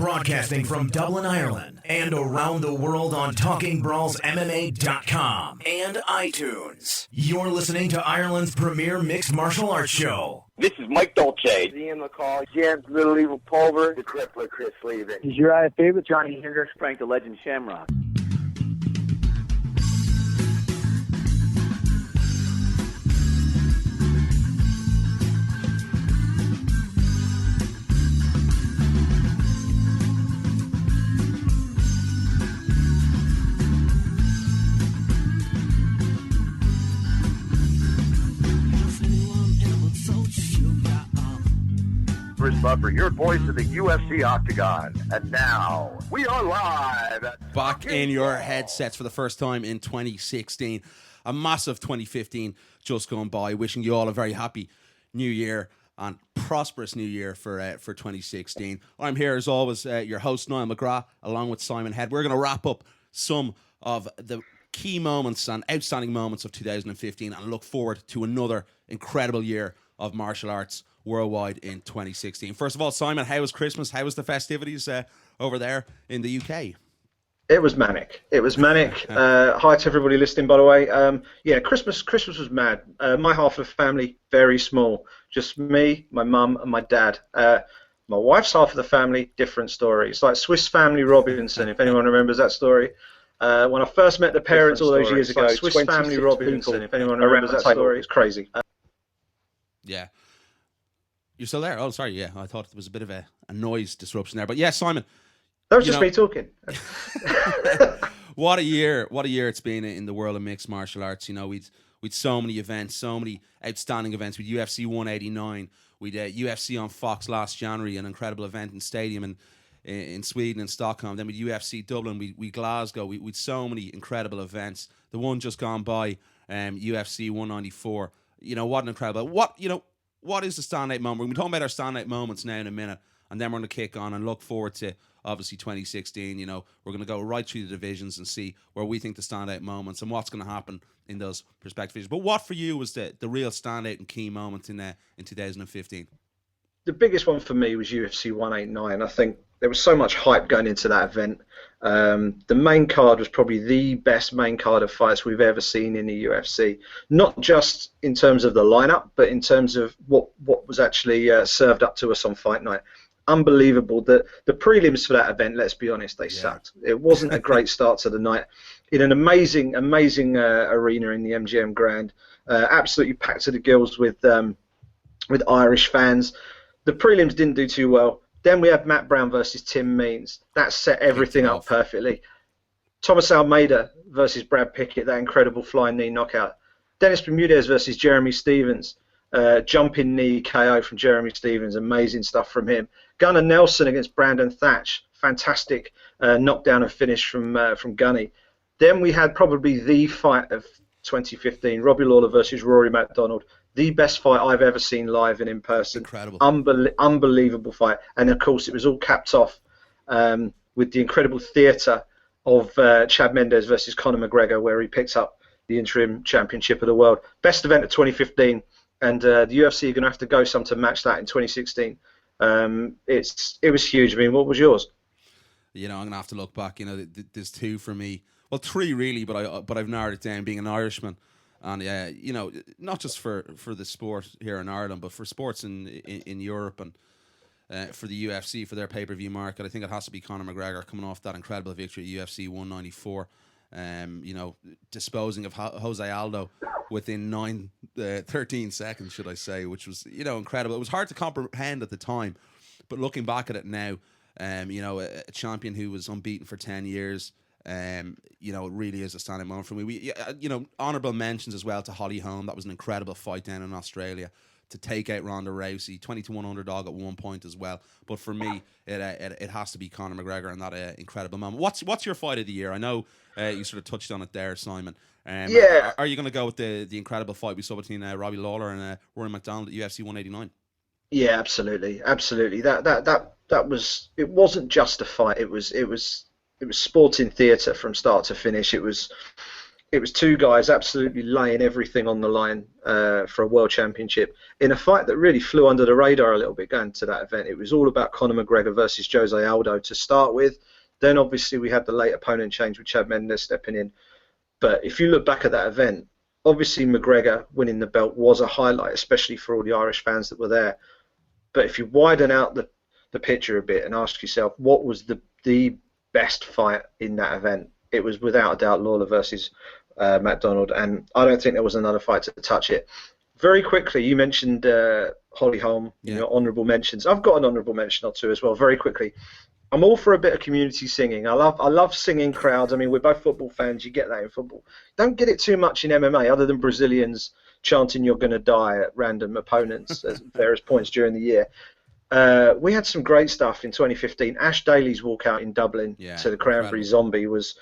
Broadcasting from Dublin, Ireland, and around the world on TalkingBrawlsMMA.com and iTunes. You're listening to Ireland's premier mixed martial arts show. This is Mike Dolce. Ian McCall, James Little Evil Pulver, the Crippler Chris Levin. This is Uriah Favorite, Johnny Hendricks, Frank the Legend Shamrock. Buffer, your voice of the UFC Octagon. And now, we are live. Back in your headsets for the first time in 2016. A massive 2015 just gone by. Wishing you all a very happy new year and prosperous new year for 2016. I'm here as always, your host, Niall McGrath, along with Simon Head. We're going to wrap up some of the key moments and outstanding moments of 2015 and look forward to another incredible year of martial arts worldwide in 2016. First of all, Simon, how was Christmas? How was the festivities over there in the UK? It was manic. Hi to everybody listening, by the way. Christmas was mad. My half of the family, very small. Just me, my mum, and my dad. My wife's half of the family, different story. It's like Swiss Family Robinson, if anyone remembers that story. When I first met the parents all those years ago, Swiss Family Robinson, if anyone remembers that story. It's crazy. Yeah. You're still there? Oh, sorry. Yeah, I thought there was a bit of a noise disruption there. But yeah, Simon. That was just me talking. What a year it's been in the world of mixed martial arts. You know, we'd so many events, so many outstanding events. We'd UFC 189. We'd UFC on Fox last January, an incredible event in stadium in Sweden and Stockholm. Then we'd UFC Dublin, we Glasgow. We'd so many incredible events. The one just gone by, UFC 194. You know, what an incredible... What is the standout moment? We're going to be talking about our standout moments now in a minute, and then we're going to kick on and look forward to, obviously, 2016. You know, we're going to go right through the divisions and see where we think the standout moments and what's going to happen in those prospective divisions. But what for you was the real standout and key moment in 2015? The biggest one for me was UFC 189. I think there was so much hype going into that event. The main card was probably the best main card of fights we've ever seen in the UFC. Not just in terms of the lineup, but in terms of what was actually served up to us on fight night. Unbelievable. The prelims for that event, let's be honest, they sucked. It wasn't a great start to the night. In an amazing arena in the MGM Grand, absolutely packed to the gills with Irish fans. The prelims didn't do too well. Then we had Matt Brown versus Tim Means. That set everything up perfectly. Thomas Almeida versus Brad Pickett, that incredible flying knee knockout. Dennis Bermudez versus Jeremy Stevens. Jumping knee KO from Jeremy Stevens. Amazing stuff from him. Gunnar Nelson against Brandon Thatch. Fantastic knockdown and finish from Gunny. Then we had probably the fight of 2015. Robbie Lawler versus Rory MacDonald. The best fight I've ever seen live and in person. Incredible. Unbelievable fight. And, of course, it was all capped off with the incredible theatre of Chad Mendes versus Conor McGregor, where he picked up the interim championship of the world. Best event of 2015, and the UFC are going to have to go some to match that in 2016. It was huge. I mean, what was yours? You know, I'm going to have to look back. You know, there's two for me. Well, three really, but I've narrowed it down, being an Irishman. And you know, not just for the sport here in Ireland, but for sports in Europe and for the UFC, for their pay-per-view market, I think it has to be Conor McGregor coming off that incredible victory at UFC 194. You know, disposing of Jose Aldo within 13 seconds, should I say, which was, you know, incredible. It was hard to comprehend at the time, but looking back at it now, you know, a champion who was unbeaten for 10 years. You know, it really is a standing moment for me. You know, honourable mentions as well to Holly Holm. That was an incredible fight down in Australia to take out Ronda Rousey, 20-1 underdog at one point as well. But for me, it has to be Conor McGregor and that incredible moment. What's your fight of the year? I know you sort of touched on it there, Simon. Are you going to go with the incredible fight we saw between Robbie Lawler and Rory MacDonald at UFC 189? Yeah, absolutely. That was. It wasn't just a fight. It was sporting theatre from start to finish. It was it was two guys absolutely laying everything on the line for a world championship in a fight that really flew under the radar a little bit going to that event. It was all about Conor McGregor versus Jose Aldo to start with. Then obviously we had the late opponent change with Chad Mendes stepping in. But if you look back at that event, obviously McGregor winning the belt was a highlight, especially for all the Irish fans that were there. But if you widen out the picture a bit and ask yourself, what was the best fight in that event? It was without a doubt Lawler versus MacDonald, and I don't think there was another fight to touch it. Very quickly, you mentioned Holly Holm, your honourable mentions. I've got an honourable mention or two as well, very quickly. I'm all for a bit of community singing. I love singing crowds. I mean, we're both football fans. You get that in football. Don't get it too much in MMA, other than Brazilians chanting "You're going to die" at random opponents at various points during the year. We had some great stuff in 2015. Ash Daly's walkout in Dublin to the Cranberry Zombie was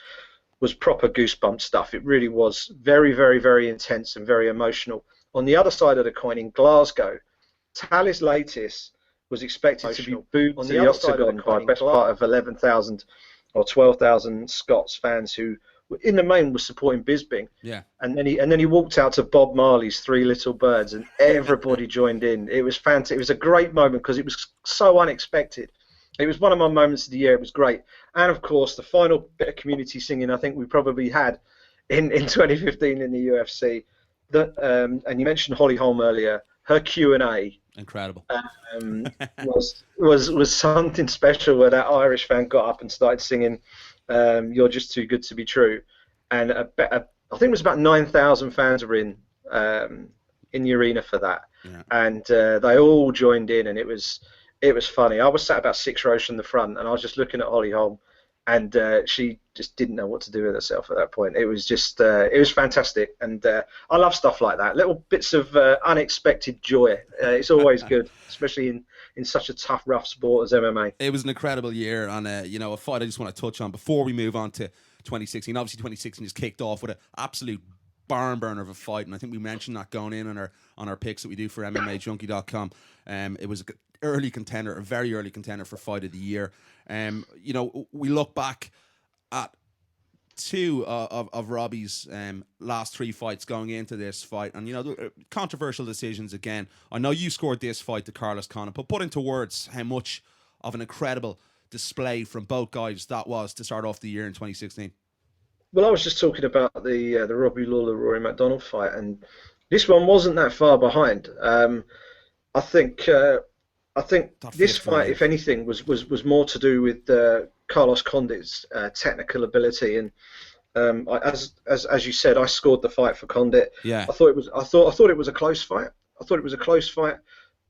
proper goosebump stuff. It really was very, very, very intense and very emotional. On the other side of the coin, in Glasgow, Talis Latis was expected to be booed to the octagon by best part of 11,000 or 12,000 Scots fans who, in the main, were supporting Bisping. Yeah. And then he walked out to Bob Marley's Three Little Birds, and everybody joined in. It was fantastic. It was a great moment because it was so unexpected. It was one of my moments of the year. It was great. And, of course, the final bit of community singing I think we probably had in 2015 in the UFC. And you mentioned Holly Holm earlier. Her Q&A incredible was something special where that Irish fan got up and started singing "You're Just Too Good to Be True," and I think it was about 9,000 fans were in the arena for that, and they all joined in, and it was funny. I was sat about 6 rows from the front, and I was just looking at Holly Holm, and she just didn't know what to do with herself at that point. It was just, it was fantastic, and I love stuff like that. Little bits of unexpected joy. It's always good, especially in such a tough, rough sport as MMA. It was an incredible year, and a fight I just want to touch on before we move on to 2016. Obviously, 2016 just kicked off with an absolute barn burner of a fight, and I think we mentioned that going in on our picks that we do for MMAJunkie.com. It was a very early contender for fight of the year. We look back at 2 of Robbie's last 3 fights going into this fight, and controversial decisions again. I know you scored this fight to Carlos Condit, but put into words how much of an incredible display from both guys that was to start off the year in 2016. Well, I was just talking about the Robbie Lawler-Rory MacDonald fight, and this one wasn't that far behind. I think this fight, if anything, was more to do with Carlos Condit's technical ability, and as you said, I scored the fight for Condit. Yeah. I thought it was a close fight.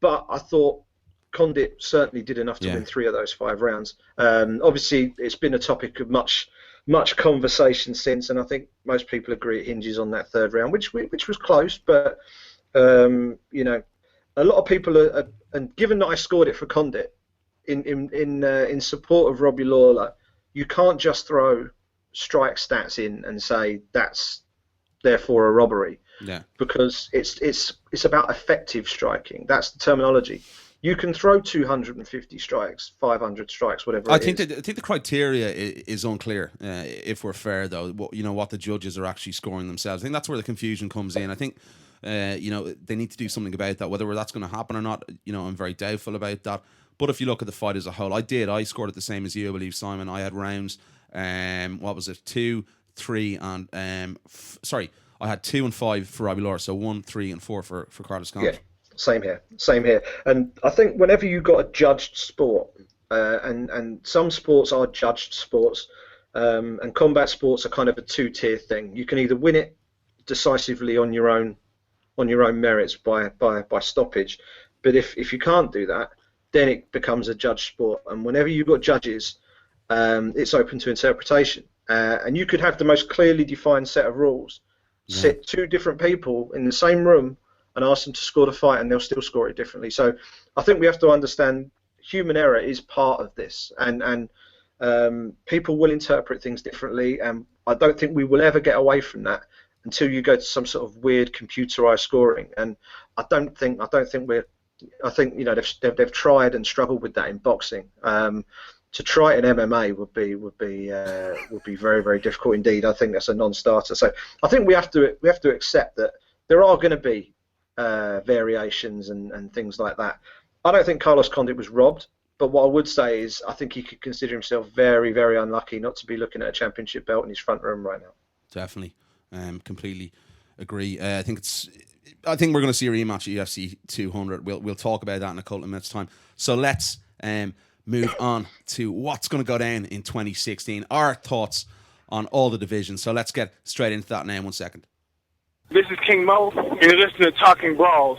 But I thought Condit certainly did enough to win 3 of those 5 rounds. Obviously, it's been a topic of much conversation since, and I think most people agree it hinges on that 3rd round, which was close, but a lot of people are, and given that I scored it for Condit in support of Robbie Lawler, you can't just throw strike stats in and say that's therefore a robbery. Yeah. Because it's about effective striking. That's the terminology. You can throw 250 strikes, 500 strikes, whatever. I think the criteria is unclear. If we're fair, though, what the judges are actually scoring themselves. I think that's where the confusion comes in. I think they need to do something about that. Whether that's going to happen or not, I'm very doubtful about that. But if you look at the fight as a whole, I scored it the same as you, I believe, Simon. I had rounds. What was it? 2, 3, and I had 2 and 5 for Robbie Lawler, so 1, 3, and 4 for Carlos Condit. Yeah. Same here. And I think whenever you've got a judged sport, and some sports are judged sports, and combat sports are kind of a 2-tier thing. You can either win it decisively on your own merits by stoppage, but if you can't do that, then it becomes a judged sport. And whenever you've got judges, it's open to interpretation. And you could have the most clearly defined set of rules, sit 2 different people in the same room and ask them to score the fight, and they'll still score it differently. So I think we have to understand human error is part of this, and people will interpret things differently, and I don't think we will ever get away from that until you go to some sort of weird computerized scoring. And I think they've tried and struggled with that in boxing. to try it in MMA would be very, very difficult indeed. I think that's a non-starter. So I think we have to accept that there are going to be variations and things like that. I don't think Carlos Condit was robbed, but what I would say is I think he could consider himself very, very unlucky not to be looking at a championship belt in his front room right now. Definitely, completely agree. I think we're going to see a rematch at UFC 200. We'll talk about that in a couple of minutes' time. So let's move on to what's going to go down in 2016. Our thoughts on all the divisions. So let's get straight into that now in 1 second. This is King Mo, and you're listening to Talking Brawls.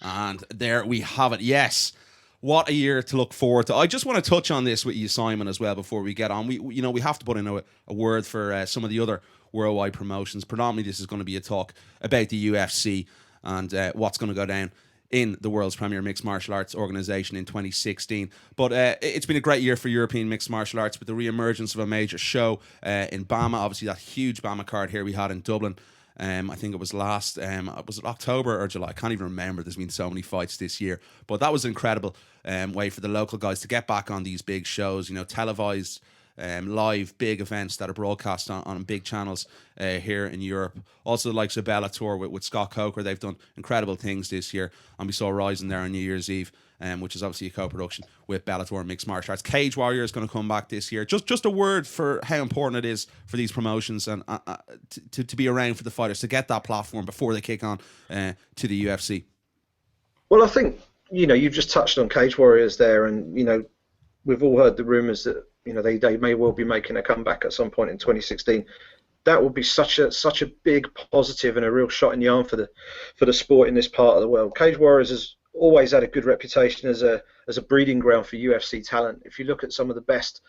And there we have it. Yes, what a year to look forward to. I just want to touch on this with you, Simon, as well before we get on. We have to put in a word for some of the other worldwide promotions. Predominantly, this is going to be a talk about the UFC and what's going to go down in the world's premier mixed martial arts organization in 2016. But it's been a great year for European mixed martial arts with the re-emergence of a major show in BAMA. Obviously, that huge BAMA card here we had in Dublin. I think it was last, was it October or July? I can't even remember. There's been so many fights this year. But that was an incredible way for the local guys to get back on these big shows, televised live big events that are broadcast on big channels here in Europe. Also the likes of Bellator with Scott Coker. They've done incredible things this year. And we saw Rising there on New Year's Eve, which is obviously a co-production with Bellator and Mixed Martial Arts. Cage Warrior is going to come back this year. Just a word for how important it is for these promotions and to be around for the fighters, to get that platform before they kick on to the UFC. Well, I think, you've just touched on Cage Warriors there, and, we've all heard the rumours that, they may well be making a comeback at some point in 2016. That would be such a big positive and a real shot in the arm for the sport in this part of the world. Cage Warriors has always had a good reputation as a breeding ground for UFC talent. If you look at some of the best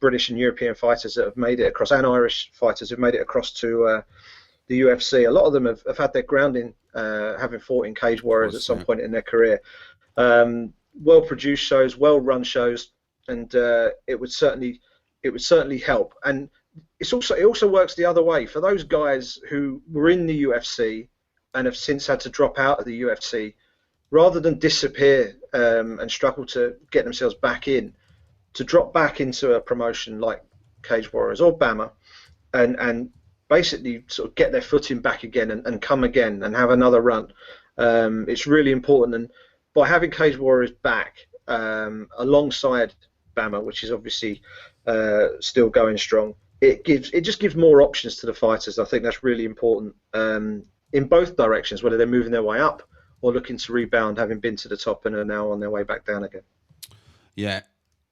British and European fighters that have made it across, and Irish fighters who've made it across to the UFC, a lot of them have had their grounding having fought in Cage Warriors at some point in their career. Well-produced shows, well-run shows, and it would certainly help. And it also works the other way for those guys who were in the UFC and have since had to drop out of the UFC. Rather than disappear and struggle to get themselves back in, to drop back into a promotion like Cage Warriors or BAMA and basically sort of get their footing back again and come again and have another run. It's really important. And by having Cage Warriors back alongside BAMA, which is obviously still going strong, it just gives more options to the fighters. I think that's really important in both directions, whether they're moving their way up or looking to rebound, having been to the top and are now on their way back down again. Yeah,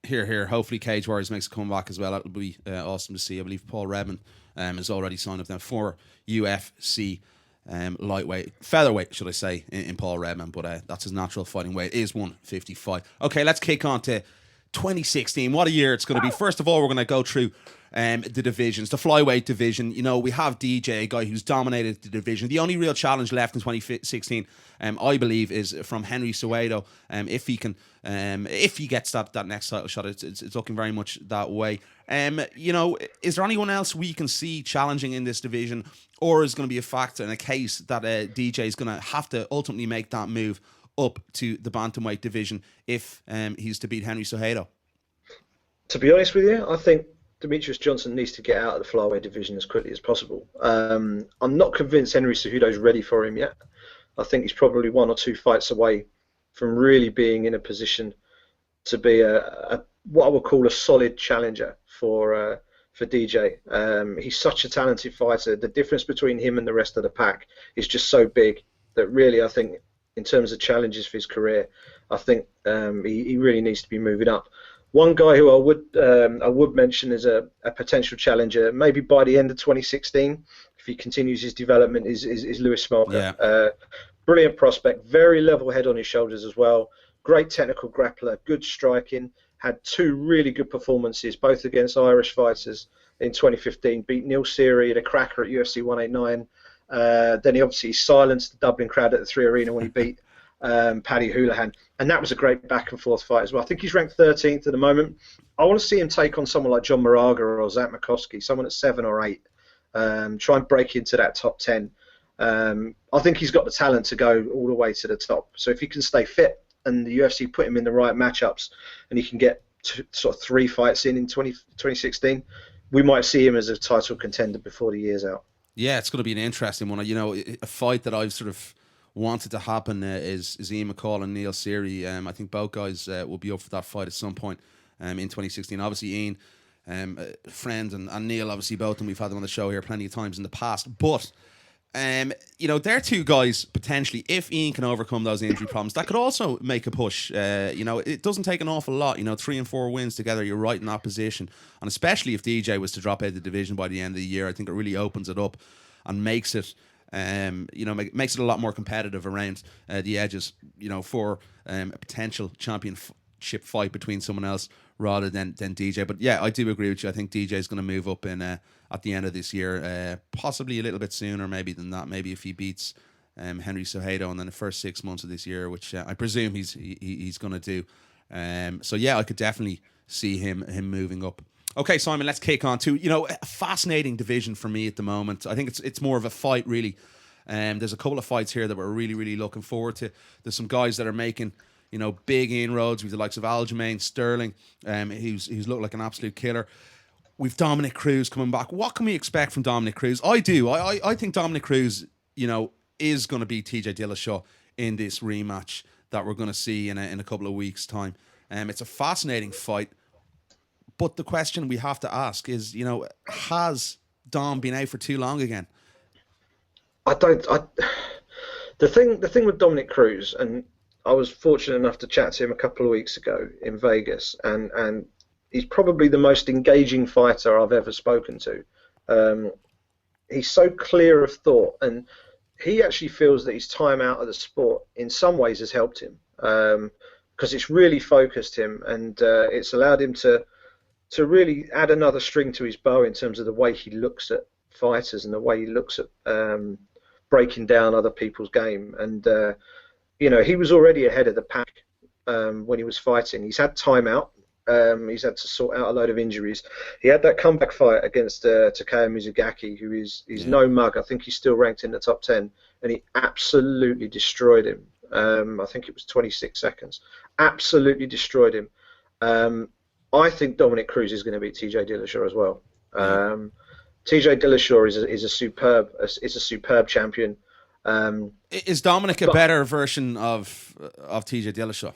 here. Hopefully Cage Warriors makes a comeback as well. That would be awesome to see. I believe Paul Redmond has already signed up now for UFC featherweight, should I say, in Paul Redmond, but that's his natural fighting weight. It is 155. Okay, let's kick on to 2016. What a year it's going to be. First of all, we're going to go through the divisions. The flyweight division, we have DJ, a guy who's dominated the division. The only real challenge left in 2016, I believe, is from Henry Cejudo. If he gets that next title shot, it's looking very much that way. Is there anyone else we can see challenging in this division, or is going to be a factor in a case that DJ is going to have to ultimately make that move up to the bantamweight division if he's to beat Henry Cejudo? To be honest with you, I think Demetrius Johnson needs to get out of the flyweight division as quickly as possible. I'm not convinced Henry Cejudo's ready for him yet. I think he's probably 1 or 2 fights away from really being in a position to be a what I would call a solid challenger for DJ. He's such a talented fighter. The difference between him and the rest of the pack is just so big that really, I think, in terms of challenges for his career, I think he really needs to be moving up. One guy who I would mention as a potential challenger, maybe by the end of 2016, if he continues his development, is Lewis Smolka. Yeah. Brilliant prospect, very level head on his shoulders as well. Great technical grappler, good striking. Had 2 really good performances, both against Irish fighters in 2015. Beat Neil Seary at a cracker at UFC 189. Then he obviously silenced the Dublin crowd at the 3 Arena when he beat Paddy Houlihan, and that was a great back and forth fight as well. I think he's ranked 13th at the moment. I want to see him take on someone like John Moraga or Zach McCoskey, someone at 7 or 8. Try and break into that top 10. I think he's got the talent to go all the way to the top. So if he can stay fit and the UFC put him in the right matchups, and he can get sort of 3 fights in 2016, we might see him as a title contender before the year's out. Yeah, it's going to be an interesting one. You know, a fight that I've sort of wanted to happen is Ian McCall and Neil Seary. I think both guys will be up for that fight at some point in 2016. Obviously, Ian, a friend, and Neil, obviously both, and we've had them on the show here plenty of times in the past. But you know, they're two guys potentially, if Ian can overcome those injury problems, that could also make a push. You know, it doesn't take an awful lot. You know, 3 and 4 wins together, you're right in that position. And especially if DJ was to drop out of the division by the end of the year, I think it really opens it up and makes it, you know, makes it a lot more competitive around the edges. You know, for a potential championship fight between someone else rather than DJ. But yeah, I do agree with you. I think DJ is going to move up in at the end of this year, possibly a little bit sooner maybe than that. Maybe if he beats Henry Cejudo in the first 6 months of this year, which I presume he's going to do. So yeah, I could definitely see him moving up. Okay, Simon, let's kick on to, you know, a fascinating division for me at the moment. I think it's more of a fight, really. There's a couple of fights here that we're really, really looking forward to. There's some guys that are making, you know, big inroads with the likes of Aljamain Sterling, who's looked like an absolute killer. We've Dominic Cruz coming back. What can we expect from Dominic Cruz? I think Dominic Cruz, you know, is going to be TJ Dillashaw in this rematch that we're going to see in a couple of weeks' time. It's a fascinating fight. But the question we have to ask is, you know, has Dom been out for too long again? The thing with Dominic Cruz, and I was fortunate enough to chat to him a couple of weeks ago in Vegas, and he's probably the most engaging fighter I've ever spoken to. He's so clear of thought, and he actually feels that his time out of the sport in some ways has helped him, because it's really focused him, and it's allowed him to really add another string to his bow in terms of the way he looks at fighters and the way he looks at breaking down other people's game. And you know, he was already ahead of the pack when he was fighting. He's had time out. He's had to sort out a load of injuries. He had that comeback fight against Takeya Mizugaki, who is no mug. I think he's still ranked in the top 10, and he absolutely destroyed him. I think it was 26 seconds. Absolutely destroyed him. I think Dominic Cruz is going to beat TJ Dillashaw as well. TJ Dillashaw is a superb champion. Is Dominic a better version of TJ Dillashaw?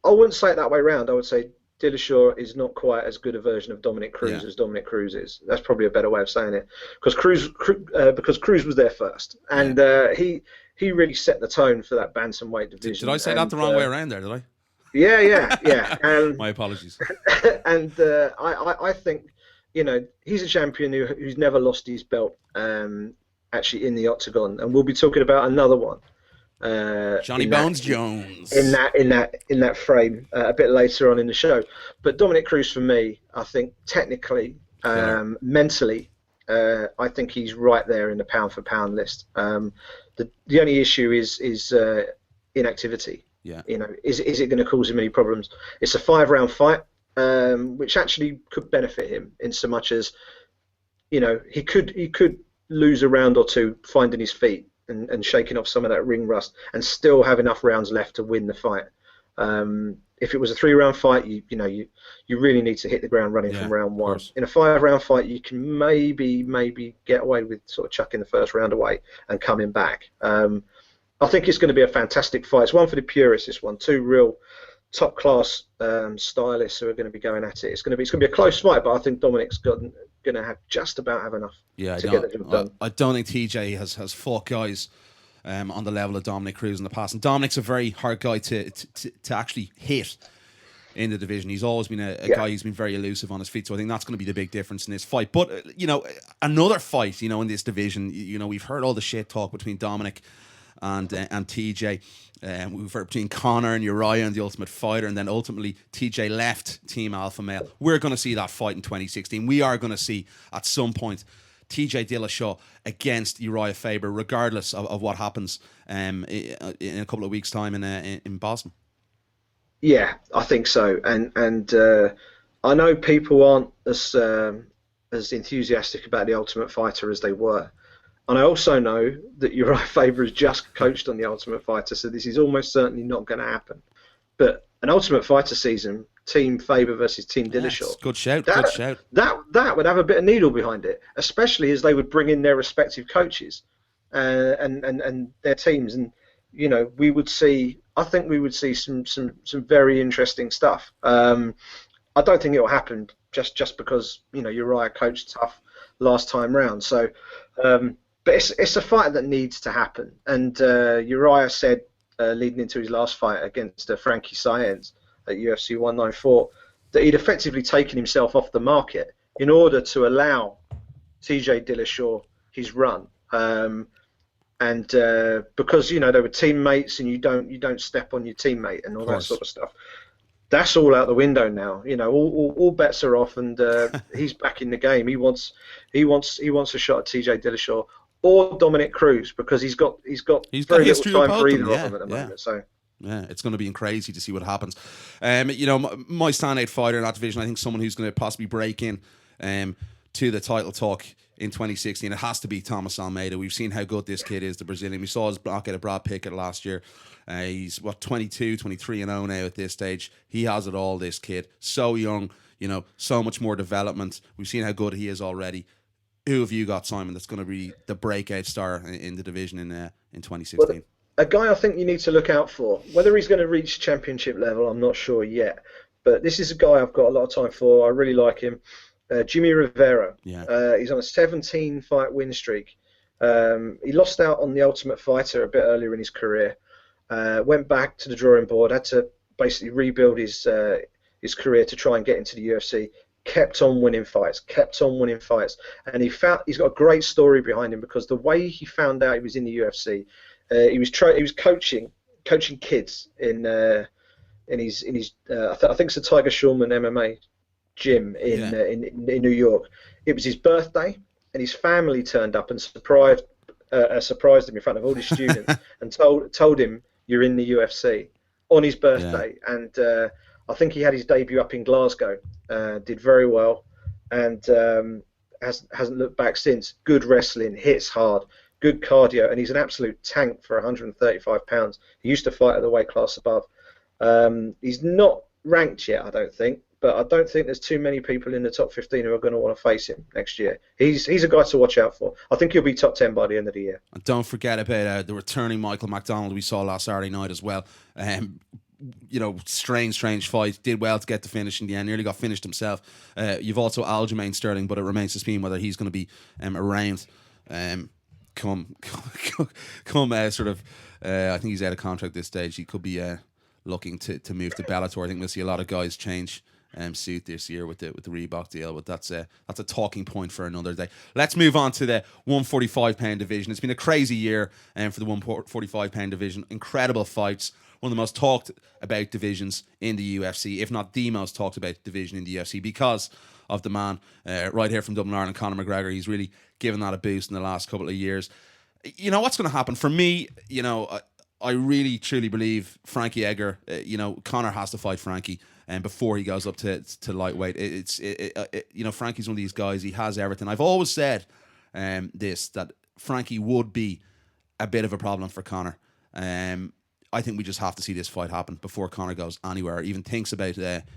I wouldn't say it that way around. I would say Dillashaw is not quite as good a version of Dominic Cruz as Dominic Cruz is. That's probably a better way of saying it, because Cruz was there first, and he really set the tone for that bantamweight division. Did I say that the wrong way around there? Did I? Yeah. My apologies. And I think, you know, he's a champion who's never lost his belt actually in the octagon, and we'll be talking about another one. Johnny Bones Jones in that frame a bit later on in the show. But Dominic Cruz, for me, I think technically, mentally, I think he's right there in the pound for pound list. The only issue is inactivity. Yeah. You know, is it going to cause him any problems? It's a 5-round fight, which actually could benefit him in so much as, you know, he could lose a round or two finding his feet and shaking off some of that ring rust, and still have enough rounds left to win the fight. If it was a 3-round fight, you really need to hit the ground running from round one. In a 5-round fight, you can maybe get away with sort of chucking the first round away and coming back. I think it's going to be a fantastic fight. It's one for the purists. This one, two real top class stylists who are going to be going at it. It's going to be a close fight, but I think Dominic's going to have just about have enough to get the job done. I don't think TJ has fought guys on the level of Dominic Cruz in the past, and Dominic's a very hard guy to actually hit in the division. He's always been a guy who's been very elusive on his feet, so I think that's going to be the big difference in this fight. But you know, another fight, you know, in this division, you know, we've heard all the shit talk between Dominic and TJ. We've heard between Conor and Uriah and The Ultimate Fighter, and then ultimately TJ left Team Alpha Male. We're going to see that fight in 2016. We are going to see at some point TJ Dillashaw against Uriah Faber, regardless of what happens in a couple of weeks' time in Boston. Yeah, I think so. And I know people aren't as enthusiastic about The Ultimate Fighter as they were. And I also know that Uriah Faber has just coached on The Ultimate Fighter, so this is almost certainly not going to happen. But an Ultimate Fighter season, Team Faber versus Team Dillashaw. Good shout. That would have a bit of needle behind it, especially as they would bring in their respective coaches and their teams, and we would see. I think we would see some very interesting stuff. I don't think it will happen just because Uriah coached tough last time round. So, but it's a fight that needs to happen. And Uriah said leading into his last fight against Frankie Saenz at UFC 194 that he'd effectively taken himself off the market in order to allow TJ Dillashaw his run. And because they were teammates, and you don't step on your teammate and all that sort of stuff. That's all out the window now. All bets are off, and he's back in the game. He wants a shot at TJ Dillashaw or Dominic Cruz, because he's got very little time for either of them at the moment. So. Yeah, it's going to be crazy to see what happens. My standout fighter in that division, I think someone who's going to possibly break in to the title talk in 2016, it has to be Thomas Almeida. We've seen how good this kid is, the Brazilian. We saw his knockout at Brad Pickett last year. He's 22, 23 and 0 now at this stage. He has it all, this kid. So young, so much more development. We've seen how good he is already. Who have you got, Simon, that's going to be the breakout star in the division in 2016? Well, a guy I think you need to look out for. Whether he's going to reach championship level, I'm not sure yet. But this is a guy I've got a lot of time for. I really like him. Jimmy Rivera. Yeah. He's on a 17-fight win streak. He lost out on The Ultimate Fighter a bit earlier in his career. Went back to the drawing board. Had to basically rebuild his career to try and get into the UFC. Kept on winning fights. And he's got a great story behind him, because the way he found out he was in the UFC, he was coaching kids in his I think it's the Tiger Shulman MMA gym in New York. It was his birthday, and his family turned up and surprised him in front of all his students and told him, "You're in the UFC," on his birthday. Yeah. And I think he had his debut up in Glasgow, did very well, and hasn't looked back since. Good wrestling, hits hard, good cardio, and he's an absolute tank for 135 pounds. He used to fight at the weight class above. He's not ranked yet, I don't think, but I don't think there's too many people in the top 15 who are going to want to face him next year. He's a guy to watch out for. I think he'll be top 10 by the end of the year. And don't forget about the returning Michael McDonald we saw last Saturday night as well. Strange fight. Did well to get the finish in the end. Nearly got finished himself. You've also Aljamain Sterling, but it remains to be seen whether he's going to be around. Come I think he's out of contract this stage. He could be looking to move to Bellator. I think we'll see a lot of guys change suit this year with the Reebok deal, but that's a talking point for another day. Let's move on to the 145-pound division. It's been a crazy year for the 145-pound division. Incredible fights. One of the most talked about divisions in the UFC, if not the most talked about division in the UFC, because of the man right here from Dublin, Ireland, Conor McGregor. He's really given that a boost in the last couple of years. What's going to happen? For me, I really, truly believe Frankie Edgar, Conor has to fight Frankie before he goes up to lightweight. Frankie's one of these guys, he has everything. I've always said that Frankie would be a bit of a problem for Conor. I think we just have to see this fight happen before Conor goes anywhere, even thinks about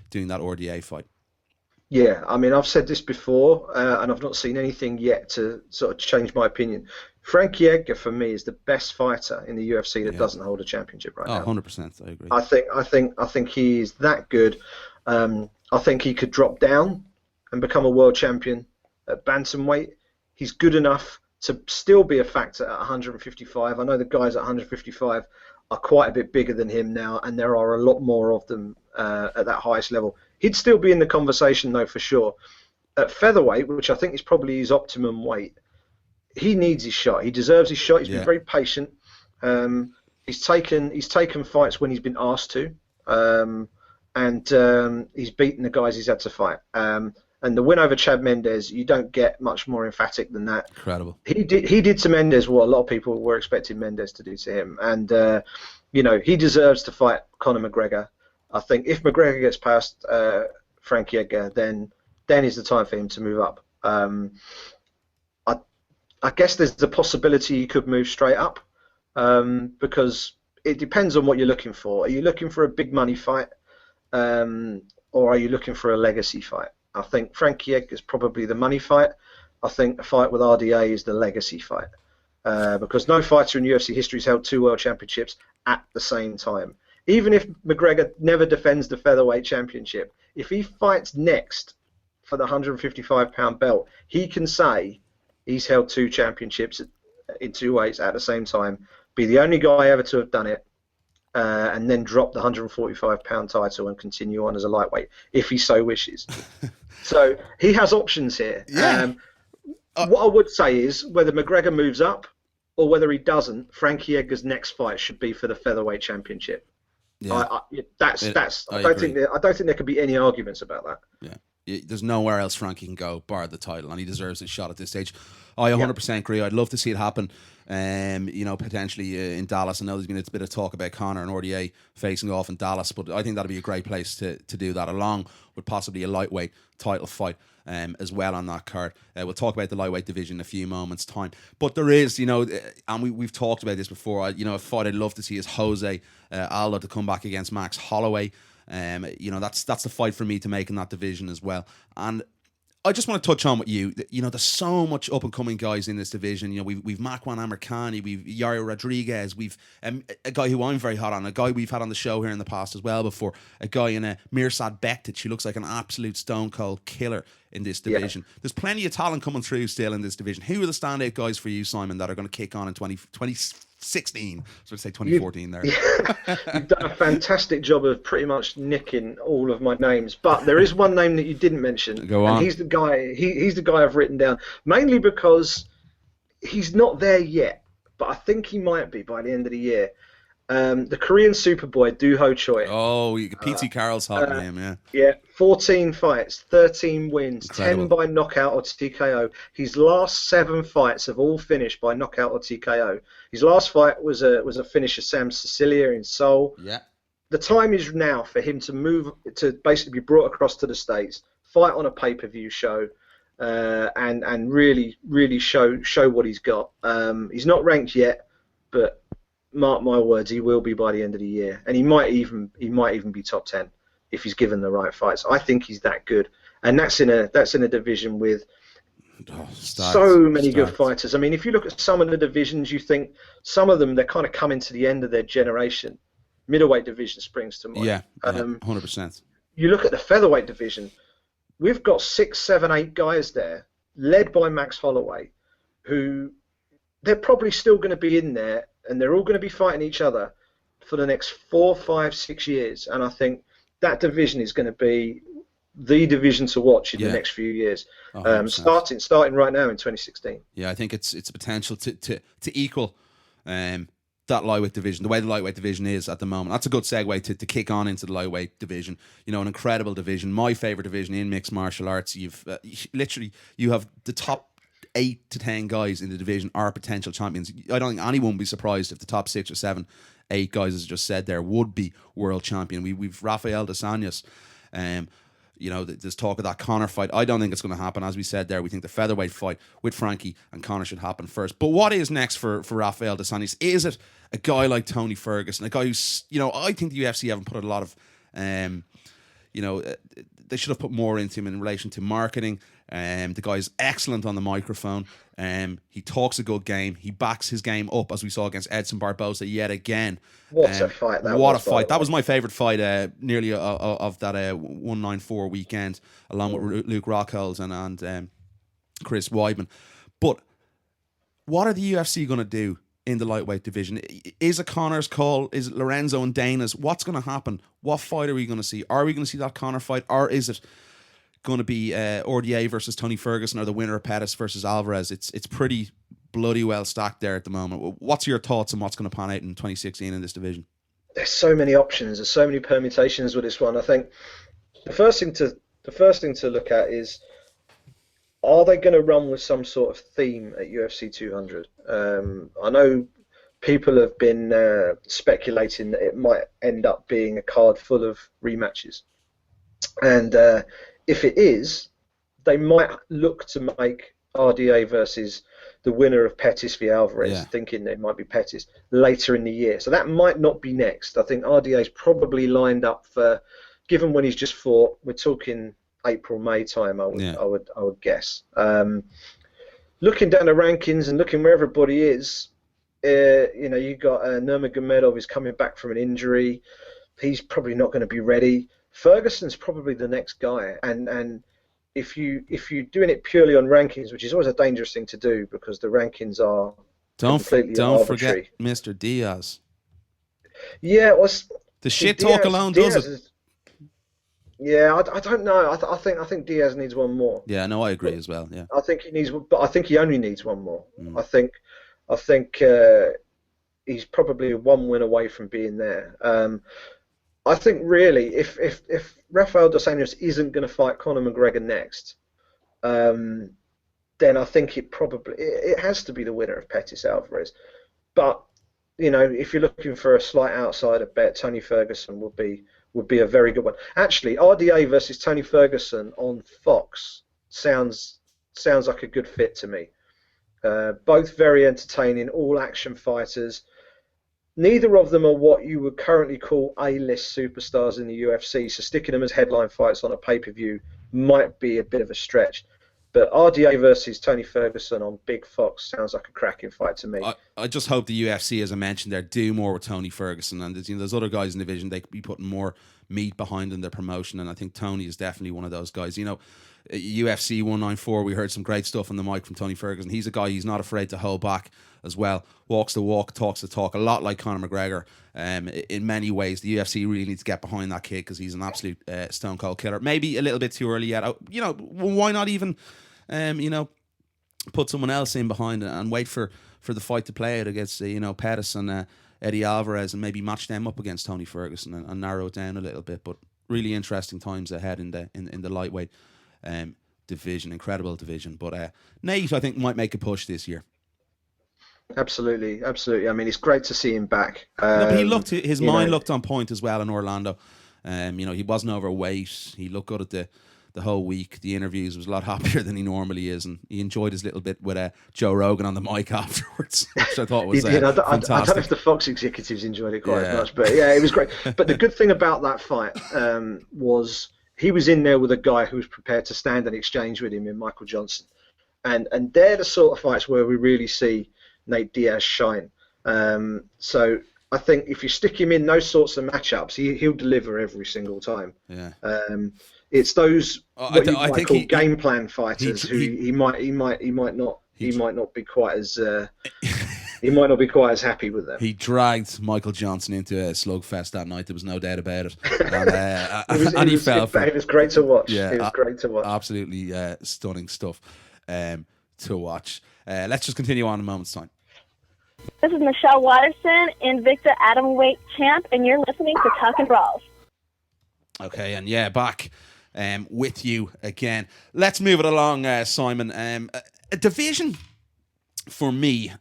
doing that RDA fight. Yeah, I mean, I've said this before, and I've not seen anything yet to sort of change my opinion. Frankie Edgar, for me, is the best fighter in the UFC that doesn't hold a championship right now. 100%, I agree. I think he is that good. I think he could drop down and become a world champion at bantamweight. He's good enough to still be a factor at 155. I know the guys at 155 are quite a bit bigger than him now, and there are a lot more of them at that highest level. He'd still be in the conversation, though, for sure. At featherweight, which I think is probably his optimum weight, he needs his shot. He deserves his shot. He's been very patient. He's taken fights when he's been asked to, and he's beaten the guys he's had to fight. And the win over Chad Mendes, you don't get much more emphatic than that. Incredible. He did to Mendes what a lot of people were expecting Mendes to do to him, and he deserves to fight Conor McGregor. I think if McGregor gets past Frankie Edgar, then is the time for him to move up. I guess there's the possibility he could move straight up, because it depends on what you're looking for. Are you looking for a big money fight, or are you looking for a legacy fight? I think Frankie Edgar is probably the money fight. I think a fight with RDA is the legacy fight, because no fighter in UFC history has held 2 world championships at the same time. Even if McGregor never defends the featherweight championship, if he fights next for the 155-pound belt, he can say he's held 2 championships in 2 weights at the same time, be the only guy ever to have done it, and then drop the 145-pound title and continue on as a lightweight if he so wishes. So he has options here. Yeah. What I would say is whether McGregor moves up or whether he doesn't, Frankie Edgar's next fight should be for the featherweight championship. Yeah. I don't think there could be any arguments about that. Yeah. There's nowhere else Frankie can go bar the title, and he deserves a shot at this stage. I 100% agree. I'd love to see it happen. Potentially in Dallas. I know there's been a bit of talk about Conor and RDA facing off in Dallas, but I think that'd be a great place to do that, along with possibly a lightweight title fight as well on that card. We'll talk about the lightweight division in a few moments' time. But there is, and we've talked about this before. A fight I'd love to see is Jose Aldo to come back against Max Holloway. That's the fight for me to make in that division as well. And I just want to touch on with you. There's so much up and coming guys in this division. We've Makwan Amirkhani, we've Yair Rodriguez, we've a guy who I'm very hot on, a guy we've had on the show here in the past as well before, a guy in Mirsad Bektic who looks like an absolute stone cold killer in this division. Yeah. There's plenty of talent coming through still in this division. Who are the standout guys for you, Simon, that are going to kick on in 2016? So I'd say 2014 there. You've done a fantastic job of pretty much nicking all of my names, but there is one name that you didn't mention. Go on. And he's the guy. He's the guy I've written down mainly because he's not there yet, but I think he might be by the end of the year. The Korean Superboy Do Ho Choi. Oh, PT Carroll's hot name, yeah. Yeah, 14 fights, 13 wins, Incredible. 10 by knockout or TKO. His last 7 fights have all finished by knockout or TKO. His last fight was a finish of Sam Sicilia in Seoul. Yeah. The time is now for him to move, to basically be brought across to the States, fight on a pay-per-view show, and really show what he's got. He's not ranked yet, but mark my words, he will be by the end of the year, and he might even be top 10 if he's given the right fights. I think he's that good, and that's in a division with so many good fighters. I mean, if you look at some of the divisions, you think some of them they're kind of coming to the end of their generation. Middleweight division springs to mind. Yeah, 100%. You look at the featherweight division, we've got 6, 7, 8 guys there, led by Max Holloway, who they're probably still going to be in there, and they're all going to be fighting each other for the next 4, 5, 6 years. And I think that division is going to be the division to watch in the next few years, starting right now in 2016. Yeah, I think it's a potential to equal that lightweight division, the way the lightweight division is at the moment. That's a good segue to kick on into the lightweight division. An incredible division, my favorite division in mixed martial arts. You've you have the top 8 to 10 guys in the division are potential champions. I don't think anyone would be surprised if the top 6 or 7, 8 guys, as I just said there, would be world champion. We've Rafael dos Anjos. There's talk of that Conor fight. I don't think it's going to happen. As we said there, we think the featherweight fight with Frankie and Conor should happen first. But what is next for Rafael dos Anjos? Is it a guy like Tony Ferguson, a guy who's, I think the UFC haven't put a lot of, they should have put more into him in relation to marketing. The guy's excellent on the microphone. He talks a good game. He backs his game up, as we saw against Edson Barbosa yet again. What a fight that was. What a fight. That was my favourite fight nearly of that 194 weekend, along with Luke Rockholds and Chris Weidman. But what are the UFC going to do in the lightweight division? Is it Conor's call? Is it Lorenzo and Dana's? What's going to happen? What fight are we going to see? Are we going to see that Conor fight, or is it going to be RDA versus Tony Ferguson, or the winner of Pettis versus Alvarez? It's pretty bloody well stacked there at the moment. What's your thoughts on what's going to pan out in 2016 in this division? There's so many options. There's so many permutations with this one. I think the first thing to look at is, are they going to run with some sort of theme at UFC 200? I know people have been speculating that it might end up being a card full of rematches. And if it is, they might look to make RDA versus the winner of Pettis v Alvarez, Yeah. thinking it might be Pettis later in the year. So that might not be next. I think RDA is probably lined up for, given when he's just fought, we're talking April, May time, I would guess. Looking down the rankings and looking where everybody is, you got Nurmagomedov is coming back from an injury. He's probably not going to be ready. Ferguson's probably the next guy, and if you're doing it purely on rankings, which is always a dangerous thing to do because the rankings are completely don't arbitrary. forget Mr. Diaz. Yeah, The shit talk alone does it. I don't know. I think Diaz needs one more. Yeah, no, I agree as well. Yeah, I think he needs, but I think he only needs one more. I think he's probably one win away from being there. I think really, if Rafael dos Anjos isn't going to fight Conor McGregor next, then I think it has to be the winner of Pettis Alvarez. But if you're looking for a slight outsider bet, Tony Ferguson would be a very good one. Actually, RDA versus Tony Ferguson on Fox sounds like a good fit to me. Both very entertaining, all action fighters. Neither of them are what you would currently call A-list superstars in the UFC, so sticking them as headline fights on a pay-per-view might be a bit of a stretch. But RDA versus Tony Ferguson on Big Fox sounds like a cracking fight to me. I just hope the UFC, as I mentioned there, do more with Tony Ferguson. And there's other guys in the division, they could be putting more meat behind in their promotion, and I think Tony is definitely one of those guys. UFC 194, we heard some great stuff on the mic from Tony Ferguson. He's a guy, he's not afraid to hold back as well. Walks the walk, talks the talk, a lot like Conor McGregor. In many ways, the UFC really needs to get behind that kid because he's an absolute stone cold killer. Maybe a little bit too early yet. Why not even, put someone else in behind it and wait for the fight to play out against, Pettis and Eddie Alvarez, and maybe match them up against Tony Ferguson and narrow it down a little bit. But really interesting times ahead in the lightweight division, incredible division. But Nate, I think, might make a push this year. Absolutely. I mean, it's great to see him back. But his mind looked on point as well in Orlando. He wasn't overweight. He looked good at the whole week. The interviews was a lot happier than he normally is, and he enjoyed his little bit with Joe Rogan on the mic afterwards, which I thought was fantastic. I don't know if the Fox executives enjoyed it quite as much, but yeah, it was great. But the good thing about that fight was he was in there with a guy who was prepared to stand and exchange with him in Michael Johnson, and they're the sort of fights where we really see Nate Diaz shine. So I think if you stick him in those sorts of matchups, he'll deliver every single time. Yeah. It's those game plan fighters who he might not be quite as happy with them. He dragged Michael Johnson into a slugfest that night. There was no doubt about it. And he fell for it. It was great to watch. Yeah, it was great to watch. Absolutely stunning stuff to watch. Let's just continue on in a moment's time. This is Michelle Watterson, Invicta Atomweight champ, and you're listening to Talking Brawls. Okay, and back with you again. Let's move it along, Simon. A division for me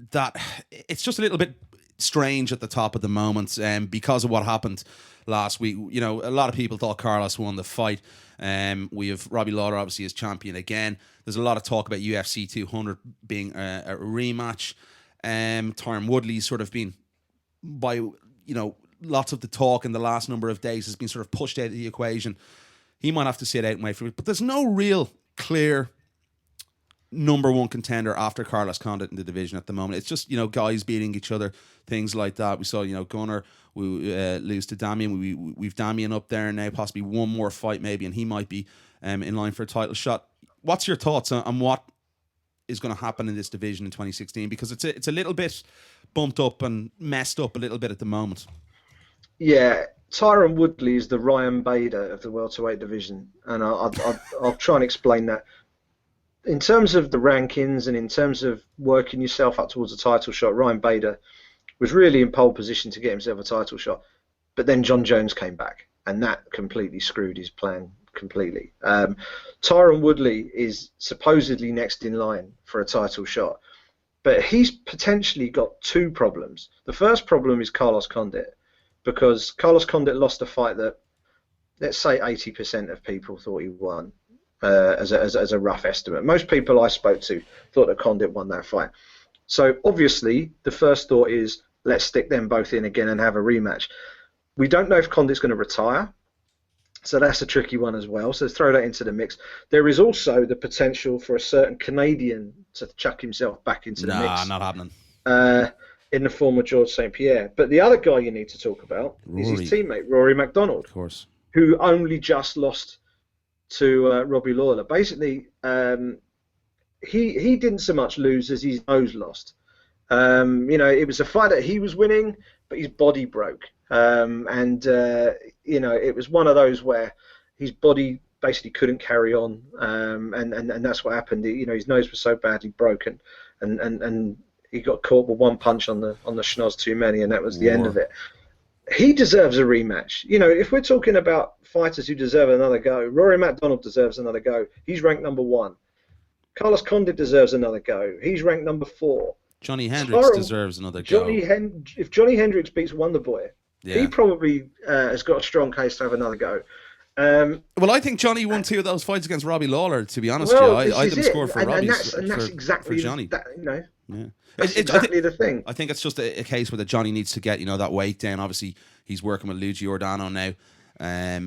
that it's just a little bit strange at the top of the moment because of what happened last week. A lot of people thought Carlos won the fight. We have Robbie Lawler obviously as champion again. There's a lot of talk about UFC 200 being a rematch. Tyron Woodley's sort of been, by lots of the talk in the last number of days, has been sort of pushed out of the equation. He might have to sit out and wait for it, but there's no real clear number one contender after Carlos Condit in the division at the moment. It's just guys beating each other, things like that. We saw Gunnar lose to Damian. We've Damian up there now, possibly one more fight maybe, and he might be in line for a title shot. What's your thoughts on what is going to happen in this division in 2016? Because it's a little bit bumped up and messed up a little bit at the moment. Yeah, Tyron Woodley is the Ryan Bader of the welterweight division, and I'll try and explain that. In terms of the rankings and in terms of working yourself up towards a title shot, Ryan Bader was really in pole position to get himself a title shot. But then John Jones came back, and that completely screwed his plan completely. Tyron Woodley is supposedly next in line for a title shot, but he's potentially got two problems. The first problem is Carlos Condit, because Carlos Condit lost a fight that, let's say, 80% of people thought he won. as a rough estimate. Most people I spoke to thought that Condit won that fight. So obviously the first thought is, let's stick them both in again and have a rematch. We don't know if Condit's going to retire, so that's a tricky one as well. So throw that into the mix. There is also the potential for a certain Canadian to chuck himself back into the mix. Nah, not happening. In the form of George St. Pierre. But the other guy you need to talk about is his teammate, Rory MacDonald. Of course. Who only just lost to Robbie Lawler. Basically, he didn't so much lose as his nose lost. It was a fight that he was winning, but his body broke. It was one of those where his body basically couldn't carry on, and that's what happened. His nose was so badly broken, and he got caught with one punch on the schnoz too many, and that was the end of it. He deserves a rematch. If we're talking about fighters who deserve another go, Rory MacDonald deserves another go. He's ranked number 1. Carlos Condit deserves another go. He's ranked number 4. Johnny Hendricks deserves another go. If Johnny Hendricks beats Wonderboy, he probably has got a strong case to have another go. Well, I think Johnny won 2 of those fights against Robbie Lawler, to be honest with you. I didn't score for Robbie. And that's exactly for Johnny. That's exactly the thing. I think it's just a case where that Johnny needs to get that weight down. Obviously, he's working with Lou Giordano now.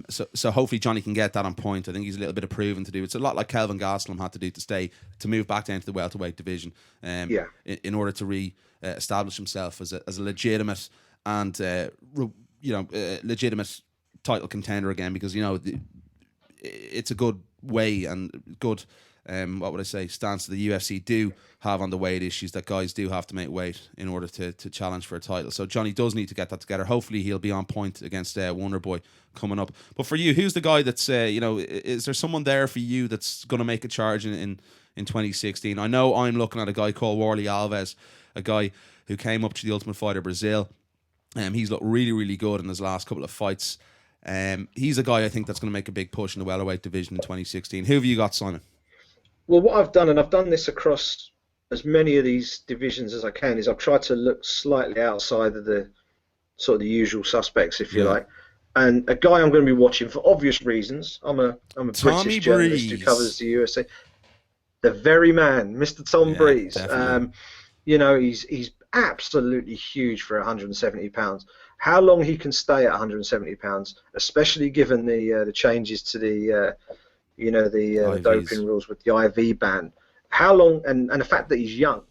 So hopefully Johnny can get that on point. I think he's a little bit of proving to do. It's a lot like Kelvin Gastelum had to do to move back down to the welterweight division. In order to establish himself as a legitimate and legitimate title contender again, because it's a good way and good stance that the UFC do have on the weight issues, that guys do have to make weight in order to challenge for a title. So Johnny does need to get that together. Hopefully he'll be on point against Wonderboy coming up. But for you, who's the guy that's is there someone there for you that's going to make a charge in 2016? I know I'm looking at a guy called Warley Alves, a guy who came up to the Ultimate Fighter Brazil. He's looked really, really good in his last couple of fights. He's a guy I think that's going to make a big push in the welterweight division in 2016. Who have you got, Simon? Well, what I've done, and I've done this across as many of these divisions as I can, is I've tried to look slightly outside of the sort of the usual suspects, if you like. And a guy I'm going to be watching for obvious reasons. I'm a British journalist who covers the USA. The very man, Mr. Tom Breeze. He's absolutely huge for 170 pounds. How long he can stay at 170 pounds, especially given the changes to the doping rules with the IV ban. How long, and the fact that he's young,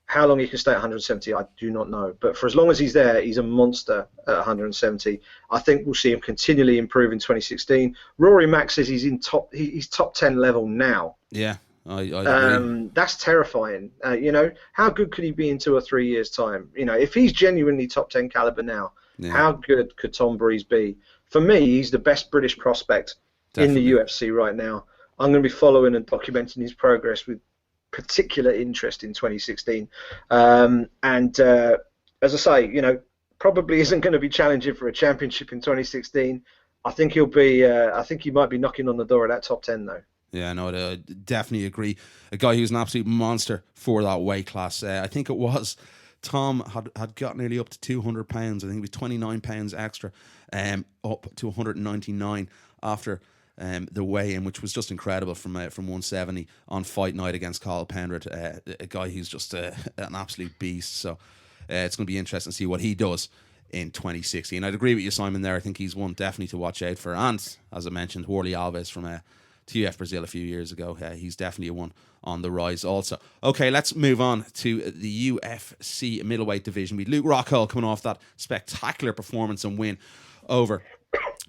how long he can stay at 170, I do not know. But for as long as he's there, he's a monster at 170. I think we'll see him continually improve in 2016. Rory Mac says he's top 10 level now. Yeah, I agree. That's terrifying. How good could he be in 2 or 3 years' time? If he's genuinely top 10 caliber now, how good could Tom Breeze be? For me, he's the best British prospect in the UFC right now. I'm going to be following and documenting his progress with particular interest in 2016. As I say, probably isn't going to be challenging for a championship in 2016. I think he'll be. I think he might be knocking on the door of that top 10 though. Yeah, no, I definitely agree. A guy who's an absolute monster for that weight class. I think it was Tom had got nearly up to 200 pounds. I think it was 29 pounds extra, up to 199 after the weigh-in, which was just incredible from 170 on fight night against Carl Pendred, a guy who's just an absolute beast. So it's going to be interesting to see what he does in 2016. I'd agree with you, Simon, there. I think he's one definitely to watch out for. And, as I mentioned, Warley Alves from TUF Brazil a few years ago. He's definitely one on the rise also. Okay, let's move on to the UFC middleweight division. We had Luke Rockhold coming off that spectacular performance and win over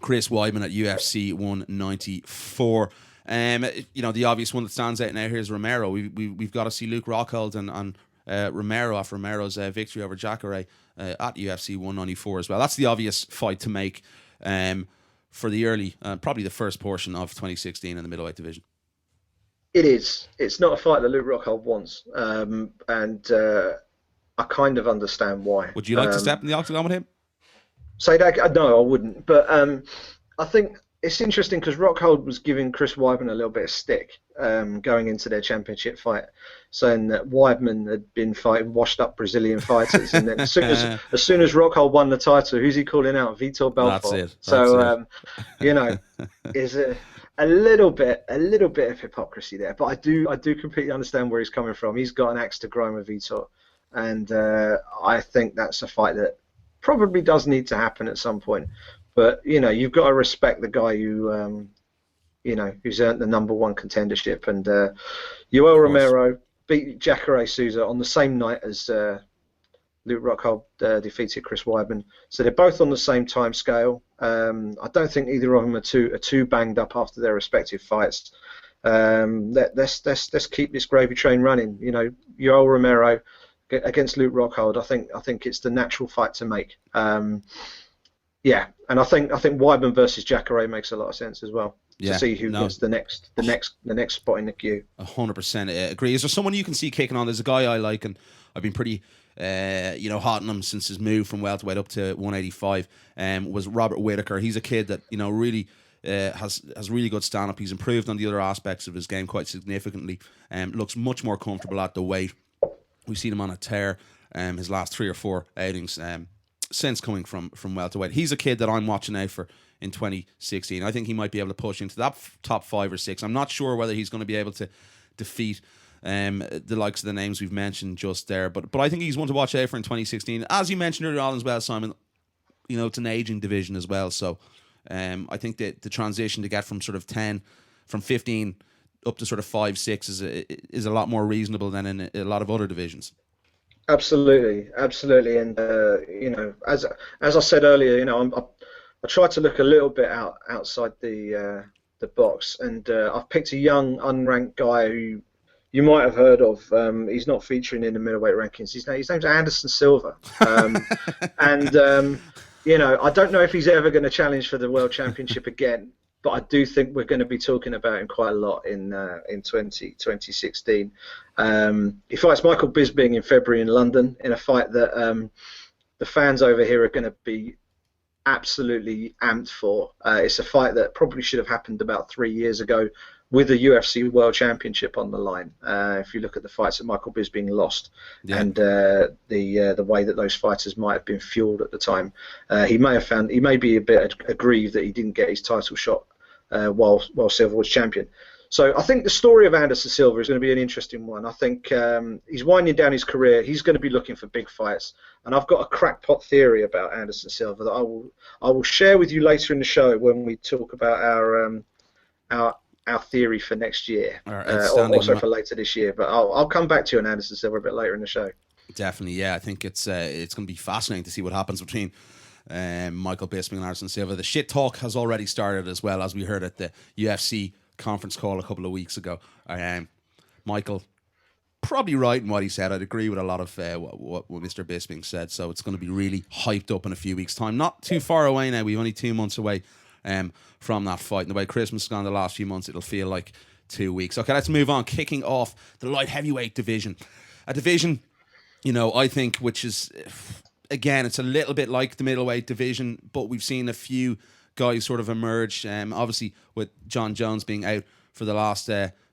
Chris Weidman at UFC 194. The obvious one that stands out now here is Romero. We've got to see Luke Rockhold and Romero after Romero's victory over Jacare at UFC 194 as well. That's the obvious fight to make for the early, probably the first portion of 2016 in the middleweight division. It is. It's not a fight that Luke Rockhold wants, and I kind of understand why. Would you like to step in the octagon with him? Say that? No, I wouldn't. But I think it's interesting because Rockhold was giving Chris Weidman a little bit of stick going into their championship fight, saying that Weidman had been fighting washed-up Brazilian fighters, and then as soon as Rockhold won the title, who's he calling out? Vitor Belfort. That's it. So you know, is a little bit of hypocrisy there, but I do completely understand where he's coming from. He's got an axe to grind with Vitor, and I think that's a fight that probably does need to happen at some point. But you know, you've got to respect the guy who, you know, who's earned the #1 contendership. And Yoel Romero beat Jacare Souza on the same night as Luke Rockhold defeated Chris Weidman. So they're both on the same time scale. I don't think either of them are too banged up after their respective fights. Let's keep this gravy train running. You know, Yoel Romero against Luke Rockhold. I think it's the natural fight to make. Yeah, and I think Weidman versus Jacare makes a lot of sense as well. Yeah, to see who gets the next spot in the queue. 100% agree. Is there someone you can see kicking on? There's a guy I like, and I've been pretty hot on him since his move from welterweight up to 185. Was Robert Whittaker. He's a kid that really has really good stand up. He's improved on the other aspects of his game quite significantly. Looks much more comfortable at the weight. We've seen him on a tear. His last 3 or 4 outings. Since coming from welterweight. He's a kid that I'm watching out for in 2016. I think he might be able to push into that top 5 or 6. I'm not sure whether he's going to be able to defeat the likes of the names we've mentioned just there, but I think he's one to watch out for in 2016. As you mentioned earlier on as well, Simon, you know, it's an aging division as well, so I think that the transition to get from 15 up to sort of 5, 6 is a lot more reasonable than in a lot of other divisions. Absolutely, and you know, as I said earlier, you know, I tried to look a little bit outside the box, and I've picked a young unranked guy who you might have heard of. He's not featuring in the middleweight rankings. His name's Anderson Silva, and you know, I don't know if he's ever going to challenge for the world championship again. But I do think we're going to be talking about him quite a lot in 2016. He fights Michael Bisping in February in London in a fight that the fans over here are going to be absolutely amped for. It's a fight that probably should have happened about 3 years ago with the UFC World Championship on the line. If you look at the fights that Michael Bisping lost, and the way that those fighters might have been fueled at the time, he may be a bit aggrieved that he didn't get his title shot while Silva was champion. So I think the story of Anderson Silva is going to be an interesting one. I think he's winding down his career. He's going to be looking for big fights, and I've got a crackpot theory about Anderson Silva that I will share with you later in the show when we talk about our theory for next year, also for later this year. But I'll come back to you on Anderson Silva a bit later in the show. Definitely, yeah. I think it's going to be fascinating to see what happens between Michael Bisping and Anderson Silva. The shit talk has already started as well, as we heard at the UFC conference call a couple of weeks ago. Michael, probably right in what he said. I'd agree with a lot of what Mr. Bisping said. So it's going to be really hyped up in a few weeks' time. Not too far away now. We're only 2 months away from that fight. And the way Christmas has gone the last few months, it'll feel like 2 weeks. Okay, let's move on. Kicking off the light heavyweight division. A division, you know, I think, which is, again, it's a little bit like the middleweight division, but we've seen a few guys sort of emerge, obviously with John Jones being out for the last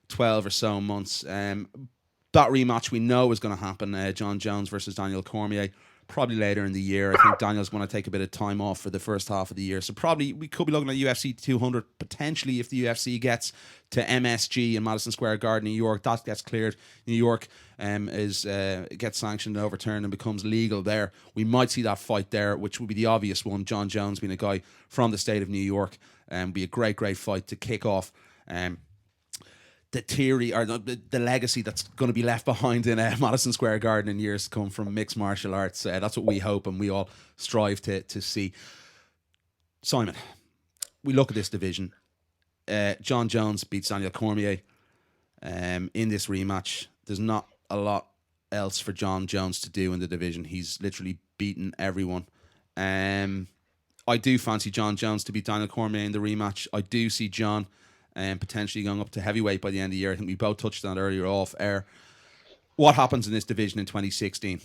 12 or so months. That rematch we know is going to happen, John Jones versus Daniel Cormier, probably later in the year. I think Daniel's going to take a bit of time off for the first half of the year. So probably we could be looking at UFC 200 potentially if the UFC gets to MSG in Madison Square Garden, New York. That gets cleared. New York gets sanctioned and overturned and becomes legal there. We might see that fight there, which would be the obvious one. John Jones being a guy from the state of New York, be a great fight to kick off the theory or the legacy that's going to be left behind in Madison Square Garden in years to come from mixed martial arts. That's what we hope and we all strive to see. Simon, we look at this division. John Jones beats Daniel Cormier in this rematch. There's not a lot else for John Jones to do in the division. He's literally beaten everyone. I do fancy John Jones to beat Daniel Cormier in the rematch. I do see John potentially going up to heavyweight by the end of the year. I think we both touched on it earlier off air. What happens in this division in 2016?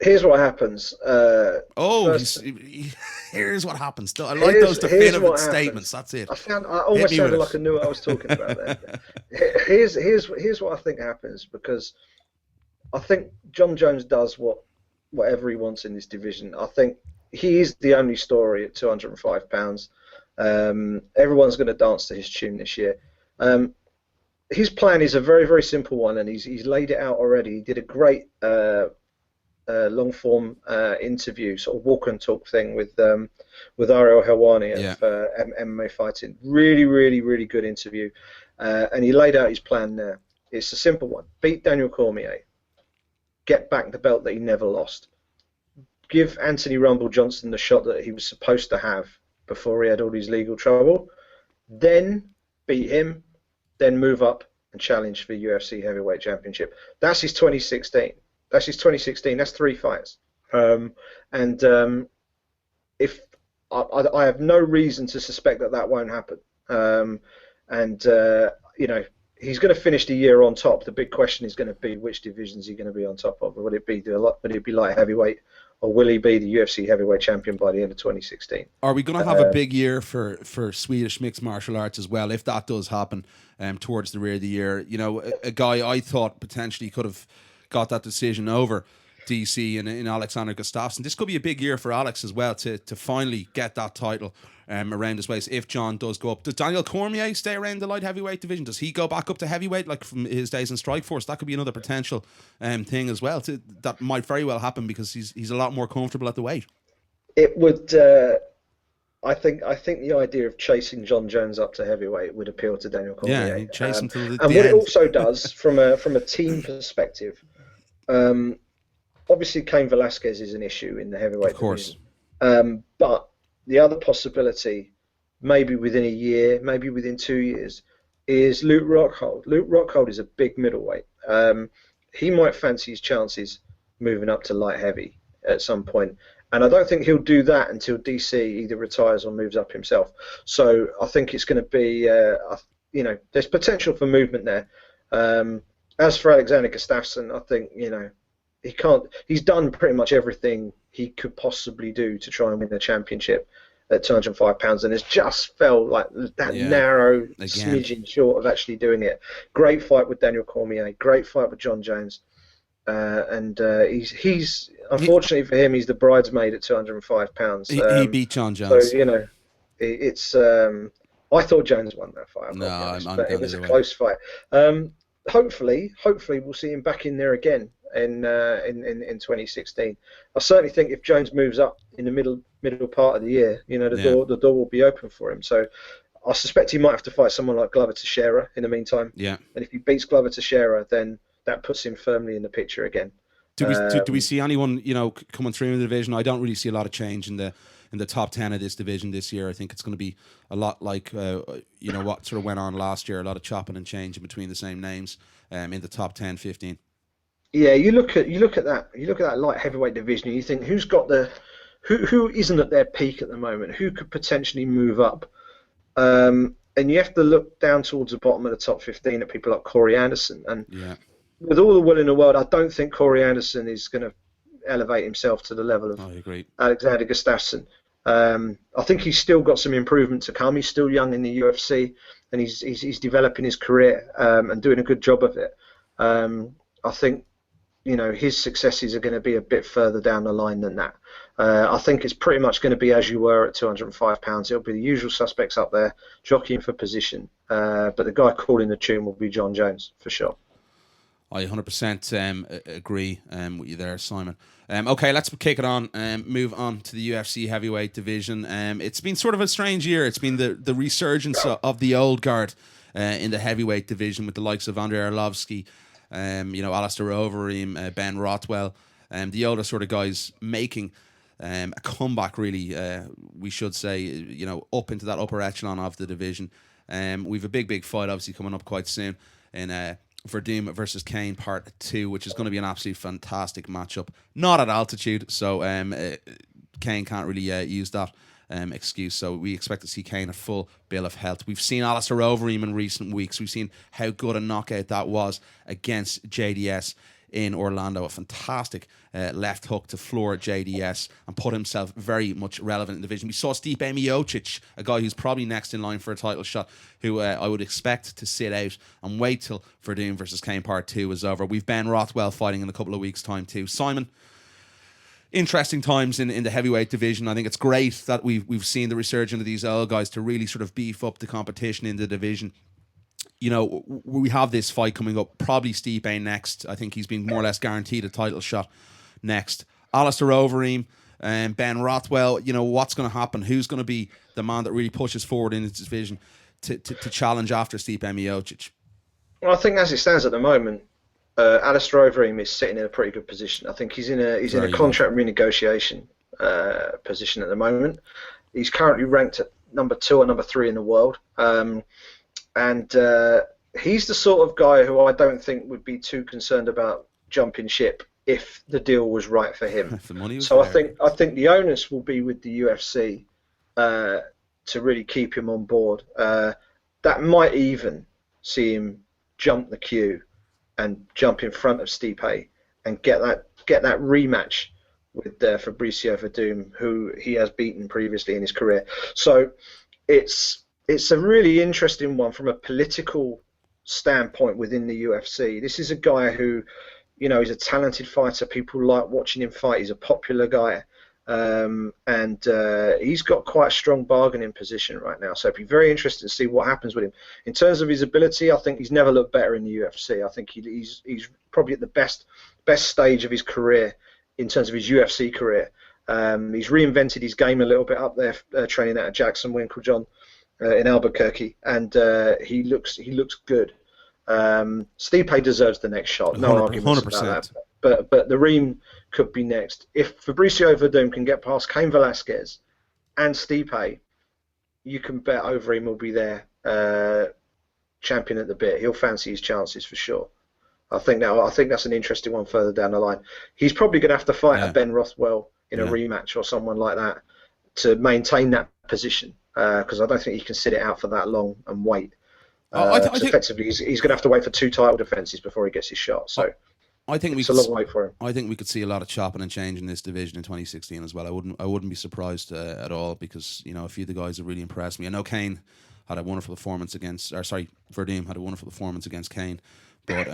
Here's what happens. First, Here's what happens. I like those definitive statements. That's it. I almost sounded like I knew what I was talking about there. Here's what I think happens, because I think John Jones does whatever he wants in this division. I think he is the only story at 205 pounds. Everyone's going to dance to his tune this year. His plan is a very, very simple one, and he's laid it out already. He did a great long form interview, sort of walk and talk thing with Ariel Helwani of MMA Fighting. Really, really, really good interview, and he laid out his plan there. It's a simple one: beat Daniel Cormier, get back the belt that he never lost, give Anthony Rumble Johnson the shot that he was supposed to have before he had all his legal trouble, then beat him, then move up and challenge for UFC Heavyweight Championship. That's his 2016. That's 3 fights. If I have no reason to suspect that won't happen. He's going to finish the year on top. The big question is going to be, which division is he going to be on top of? Will it be light heavyweight, or will he be the UFC heavyweight champion by the end of 2016? Are we going to have a big year for Swedish mixed martial arts as well, if that does happen towards the rear of the year? You know, a guy I thought potentially could have got that decision over DC and in Alexander Gustafsson. This could be a big year for Alex as well to finally get that title around his waist if John does go up. Does Daniel Cormier stay around the light heavyweight division? Does he go back up to heavyweight like from his days in Strikeforce? That could be another potential thing as well. That might very well happen because he's a lot more comfortable at the weight. It would. I think the idea of chasing John Jones up to heavyweight would appeal to Daniel Cormier. Yeah, chase him till the and end. what it also does from a team perspective. Obviously, Cain Velasquez is an issue in the heavyweight division. But the other possibility, maybe within a year, maybe within 2 years, is Luke Rockhold. Luke Rockhold is a big middleweight. He might fancy his chances moving up to light heavy at some point. And I don't think he'll do that until DC either retires or moves up himself. So I think it's going to be, there's potential for movement there. As for Alexander Gustafsson, I think, he's done pretty much everything he could possibly do to try and win the championship at 205 pounds, and has just felt like that narrow smidgen short of actually doing it. Great fight with Daniel Cormier, great fight with John Jones, and he's unfortunately for him, he's the bridesmaid at 205 pounds. He beat John Jones. So it's. I thought Jones won that fight. But it was a close fight. Hopefully we'll see him back in there again in 2016. I certainly think if Jones moves up in the middle part of the year, the door will be open for him. So I suspect he might have to fight someone like Glover Teixeira in the meantime. Yeah. And if he beats Glover Teixeira, then that puts him firmly in the picture again. Do we see anyone coming through in the division? I don't really see a lot of change in the top 10 of this division this year. I think it's going to be a lot like what sort of went on last year, a lot of chopping and changing between the same names in the top 10, 15. Yeah, you look at that light heavyweight division and you think who isn't at their peak at the moment, who could potentially move up, and you have to look down towards the bottom of the top 15 at people like Corey Anderson, and with all the will in the world, I don't think Corey Anderson is going to elevate himself to the level of Alexander Gustafsson. I think he's still got some improvement to come. He's still young in the UFC, and he's developing his career and doing a good job of it. I think his successes are going to be a bit further down the line than that. I think it's pretty much going to be as you were at 205 pounds. It'll be the usual suspects up there jockeying for position, but the guy calling the tune will be John Jones for sure. I 100% agree with you there, Simon. Okay, let's kick it on and move on to the UFC heavyweight division. It's been sort of a strange year. It's been the resurgence of the old guard in the heavyweight division with the likes of Andrei Arlovsky, Alistair Overeem, Ben Rothwell, the older sort of guys making a comeback, really, we should say, up into that upper echelon of the division. We've a big fight obviously coming up quite soon in Verdum versus Cain Part 2, which is going to be an absolute fantastic matchup. Not at altitude, so Cain can't really use that excuse. So we expect to see Cain a full bill of health. We've seen Alistair Overeem in recent weeks. We've seen how good a knockout that was against JDS. in Orlando. A fantastic left hook to floor JDS and put himself very much relevant in the division. We saw Stipe Miocic, a guy who's probably next in line for a title shot, who I would expect to sit out and wait till Verdum versus Kane Part 2 is over. We've Ben Rothwell fighting in a couple of weeks' time too. Simon, interesting times in the heavyweight division. I think it's great that we've seen the resurgence of these old guys to really sort of beef up the competition in the division. You know, we have this fight coming up, probably Stipe next. I think he's been more or less guaranteed a title shot next. Alistair Overeem and Ben Rothwell, you know, what's going to happen? Who's going to be the man that really pushes forward in his division to challenge after Stipe Miocic? Well, I think as it stands at the moment, Alistair Overeem is sitting in a pretty good position. I think he's in a contract renegotiation position at the moment. He's currently ranked at number 2 or number 3 in the world. And he's the sort of guy who I don't think would be too concerned about jumping ship if the deal was right for him. If the money was so there. I think the onus will be with the UFC to really keep him on board. That might even see him jump the queue and jump in front of Stipe and get that rematch with Fabricio Verdum, who he has beaten previously in his career. So it's a really interesting one from a political standpoint within the UFC. This is a guy who, you know, he's a talented fighter. People like watching him fight. He's a popular guy. And he's got quite a strong bargaining position right now. So it'd be very interesting to see what happens with him. In terms of his ability, I think he's never looked better in the UFC. I think he's probably at the best stage of his career in terms of his UFC career. He's reinvented his game a little bit up there, training out of Jackson Winklejohn in Albuquerque, and he looks good. Stipe deserves the next shot. No arguments 100%. about that. But the Reem could be next. If Fabricio Verdum can get past Cain Velasquez and Stipe, you can bet Overeem will be there, champion at the bit. He'll fancy his chances for sure. I think that's an interesting one further down the line. He's probably going to have to fight a Ben Rothwell in a rematch or someone like that to maintain that position, because I don't think he can sit it out for that long and wait. I think effectively he's going to have to wait for 2 title defenses before he gets his shot. So I think it's a long wait for him. I think we could see a lot of chopping and change in this division in 2016 as well. I wouldn't be surprised at all, because you know a few of the guys have really impressed me. I know Kane had a wonderful performance Verdum had a wonderful performance against Kane, but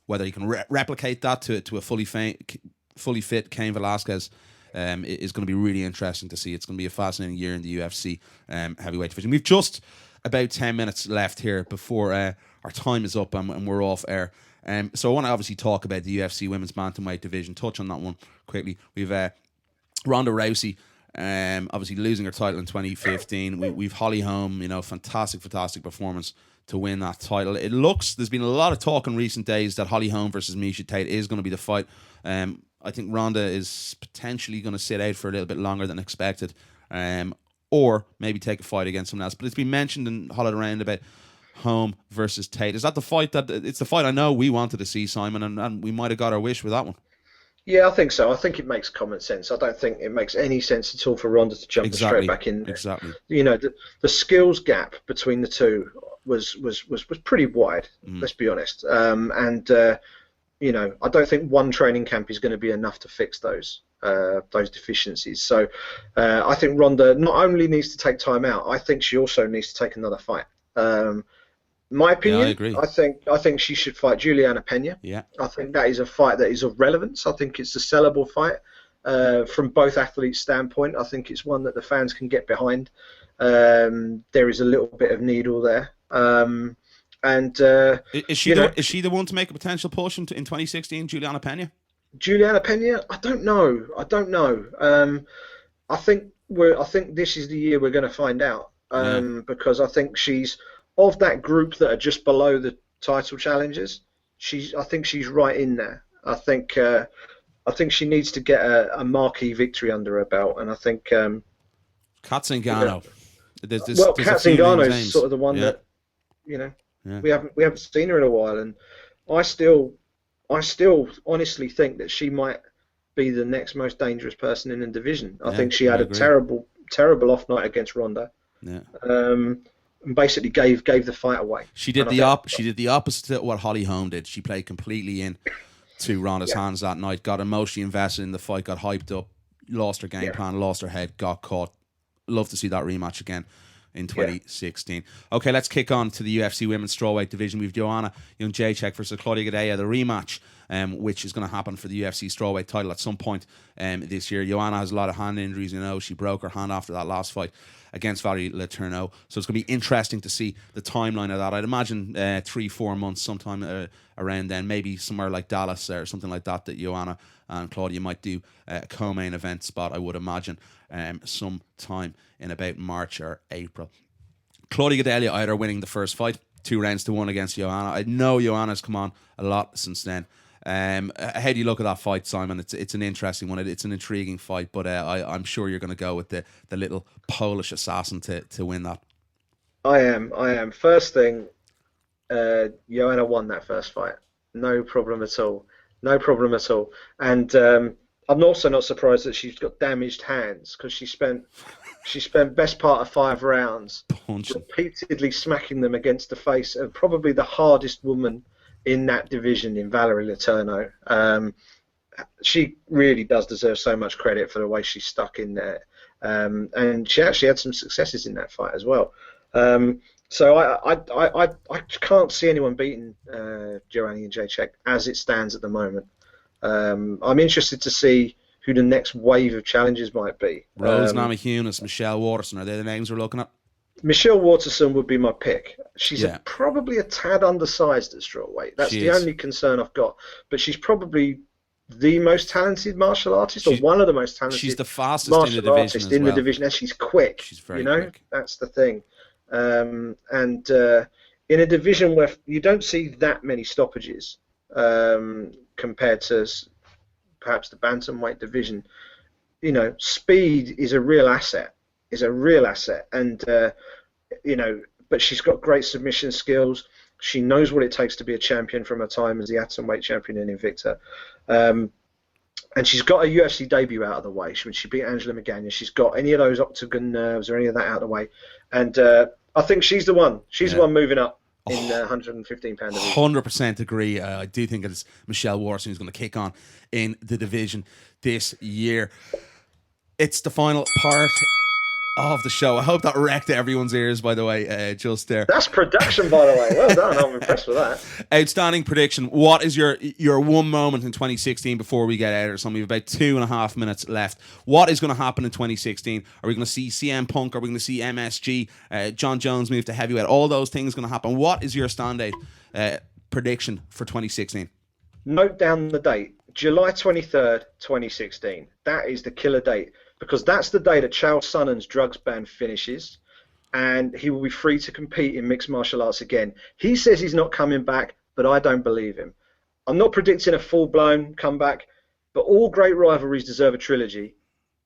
whether he can replicate that to a fully fit Cain Velasquez is going to be really interesting to see. It's going to be a fascinating year in the UFC heavyweight division. We've just about 10 minutes left here before our time is up and we're off air. So I want to obviously talk about the UFC women's bantamweight division, touch on that one quickly. We've Ronda Rousey obviously losing her title in 2015. We've Holly Holm, you know, fantastic performance to win that title. There's been a lot of talk in recent days that Holly Holm versus Miesha Tate is going to be the fight. I think Ronda is potentially going to sit out for a little bit longer than expected, or maybe take a fight against someone else. But it's been mentioned and hollowed around about Holm versus Tate. Is that the fight it's the fight I know we wanted to see, Simon, and we might have got our wish with that one? Yeah, I think so. I think it makes common sense. I don't think it makes any sense at all for Ronda to jump straight back in there. Exactly. You know, the skills gap between the two was pretty wide. Let's be honest. You know, I don't think one training camp is going to be enough to fix those deficiencies. So I think Ronda not only needs to take time out, I think she also needs to take another fight. My opinion, yeah, I agree. I think she should fight Juliana Pena. Yeah. I think that is a fight that is of relevance. I think it's a sellable fight from both athletes' standpoint. I think it's one that the fans can get behind. There is a little bit of needle there. Is she the one to make a potential push in 2016, Juliana Pena? Juliana Pena, I don't know. I think this is the year we're going to find out. Because I think she's of that group that are just below the title challengers. I think she's right in there. I think she needs to get a marquee victory under her belt, and I think Kat Zingano. Kat Zingano is sort of the one that we haven't seen her in a while, and I still honestly think that she might be the next most dangerous person in the division. I think she had a terrible off night against Ronda. Yeah. And basically gave the fight away. She did the opposite of what Holly Holm did. She played completely in to Ronda's hands that night, got emotionally invested in the fight, got hyped up, lost her game plan, lost her head, got caught. Love to see that rematch again in 2016. Okay, let's kick on to the UFC Women's Strawweight division. We've Joanna Jędrzejczyk versus Claudia Gadelha, the rematch, which is going to happen for the UFC Strawweight title at some point this year. Joanna has a lot of hand injuries. She broke her hand after that last fight against Valerie Letourneau. So it's going to be interesting to see the timeline of that. I'd imagine 3-4 months sometime around then, maybe somewhere like Dallas or something like that Joanna and Claudia might do a co-main event spot, I would imagine, sometime in about March or April. Claudia Gadelha either winning the first fight, 2-1 against Joanna. I know Joanna's come on a lot since then. How do you look at that fight, Simon? It's an interesting one. It's an intriguing fight, but I'm sure you're going to go with the little Polish assassin to win that. I am. First thing, Joanna won that first fight. No problem at all. And I'm also not surprised that she's got damaged hands, because she spent best part of 5 rounds repeatedly smacking them against the face of probably the hardest woman in that division, in Valerie Letourneau. She really does deserve so much credit for the way she stuck in there. And she actually had some successes in that fight as well. So I can't see anyone beating Joanna Jędrzejczyk as it stands at the moment. I'm interested to see who the next wave of challenges might be. Rose Namajunas, Michelle Waterson, are they the names we're looking at? Michelle Waterson would be my pick. She's probably a tad undersized at strawweight. That's the only concern I've got. But she's probably the most talented martial artist, or one of the most talented. She's the fastest martial in the division artist in the division, and she's quick. She's very quick. That's the thing. And in a division where you don't see that many stoppages compared to perhaps the bantamweight division, speed is a real asset. And but she's got great submission skills. She knows what it takes to be a champion from her time as the atomweight champion in Invicta. And she's got a UFC debut out of the way. When she beat Angela Magana, she's got any of those octagon nerves or any of that out of the way. And I think she's the one. She's the one moving up in 115 pound division. 100% agree. I do think it's Michelle Waterson who's going to kick on in the division this year. It's the final part of the show. I hope that wrecked everyone's ears, by the way, just there. That's production, by the way. Well done. I'm impressed with that. Outstanding prediction. What is your one moment in 2016 before we get out of something? We have about 2.5 minutes left. What is going to happen in 2016? Are we going to see CM Punk? Are we going to see MSG? John Jones move to heavyweight? All those things going to happen. What is your standout prediction for 2016? Note down the date. July 23rd, 2016. That is the killer date, because that's the day that Chael Sonnen's drugs ban finishes and he will be free to compete in mixed martial arts again. He says he's not coming back, but I don't believe him. I'm not predicting a full-blown comeback, but all great rivalries deserve a trilogy,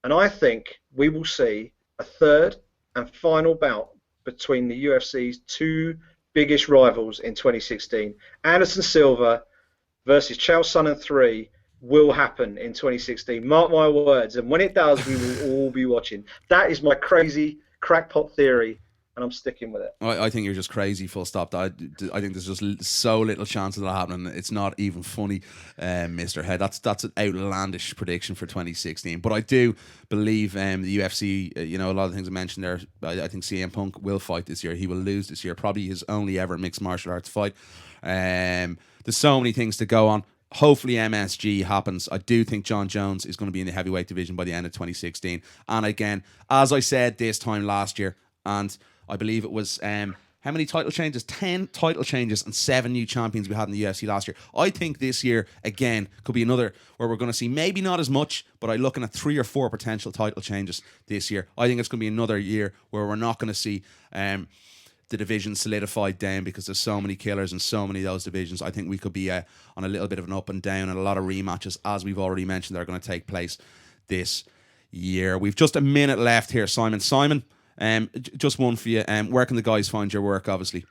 and I think we will see a third and final bout between the UFC's two biggest rivals in 2016. Anderson Silva versus Chael Sonnen 3 will happen in 2016. Mark my words. And when it does, we will all be watching. That is my crazy crackpot theory, and I'm sticking with it. I think you're just crazy, full stop. I think there's just so little chance of that happening. It's not even funny, Mr. Head. That's an outlandish prediction for 2016. But I do believe the UFC, a lot of the things I mentioned there, I think CM Punk will fight this year. He will lose this year. Probably his only ever mixed martial arts fight. There's so many things to go on. Hopefully MSG happens. I do think John Jones is going to be in the heavyweight division by the end of 2016. And again, as I said this time last year, and I believe it was how many title changes? 10 title changes and 7 new champions we had in the UFC last year. I think this year, again, could be another where we're going to see maybe not as much, but I'm looking at 3 or 4 potential title changes this year. I think it's going to be another year where we're not going to see the division solidified down, because there's so many killers in so many of those divisions. I think we could be on a little bit of an up and down, and a lot of rematches, as we've already mentioned, that are going to take place this year. We've just a minute left here, Simon. Just one for you. Where can the guys find your work, obviously?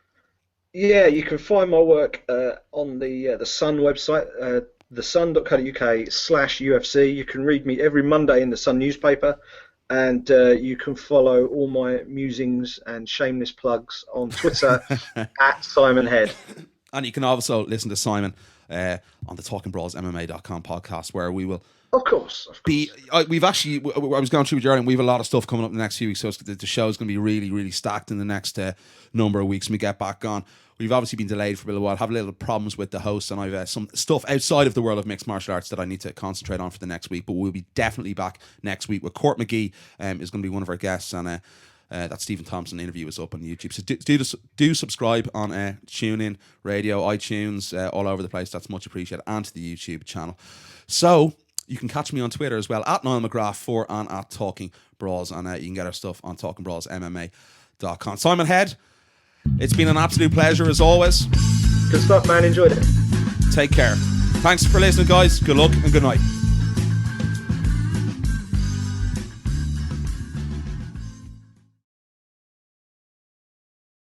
Yeah, you can find my work on the Sun website, thesun.co.uk/UFC. You can read me every Monday in the Sun newspaper. And you can follow all my musings and shameless plugs on Twitter at Simon Head. And you can also listen to Simon on the TalkingBrawlsMMA.com podcast, where we will. Of course. We've actually. I was going through with Jerry, and we have a lot of stuff coming up in the next few weeks. So the show's going to be really, really stacked in the next number of weeks when we get back on. We've obviously been delayed for a little while. Have a little problems with the host, and I've some stuff outside of the world of mixed martial arts that I need to concentrate on for the next week. But we'll be definitely back next week with Court McGee. Is going to be one of our guests, and that Stephen Thompson interview is up on YouTube. So do subscribe on TuneIn Radio, iTunes, all over the place. That's much appreciated, and to the YouTube channel. So you can catch me on Twitter as well, at Niall McGrath 4 and at Talking Brawls, and you can get our stuff on TalkingBrawlsMMA.com. Simon Head, it's been an absolute pleasure as always. Good stuff, man. Enjoyed it. Take care. Thanks for listening, guys. Good luck and good night.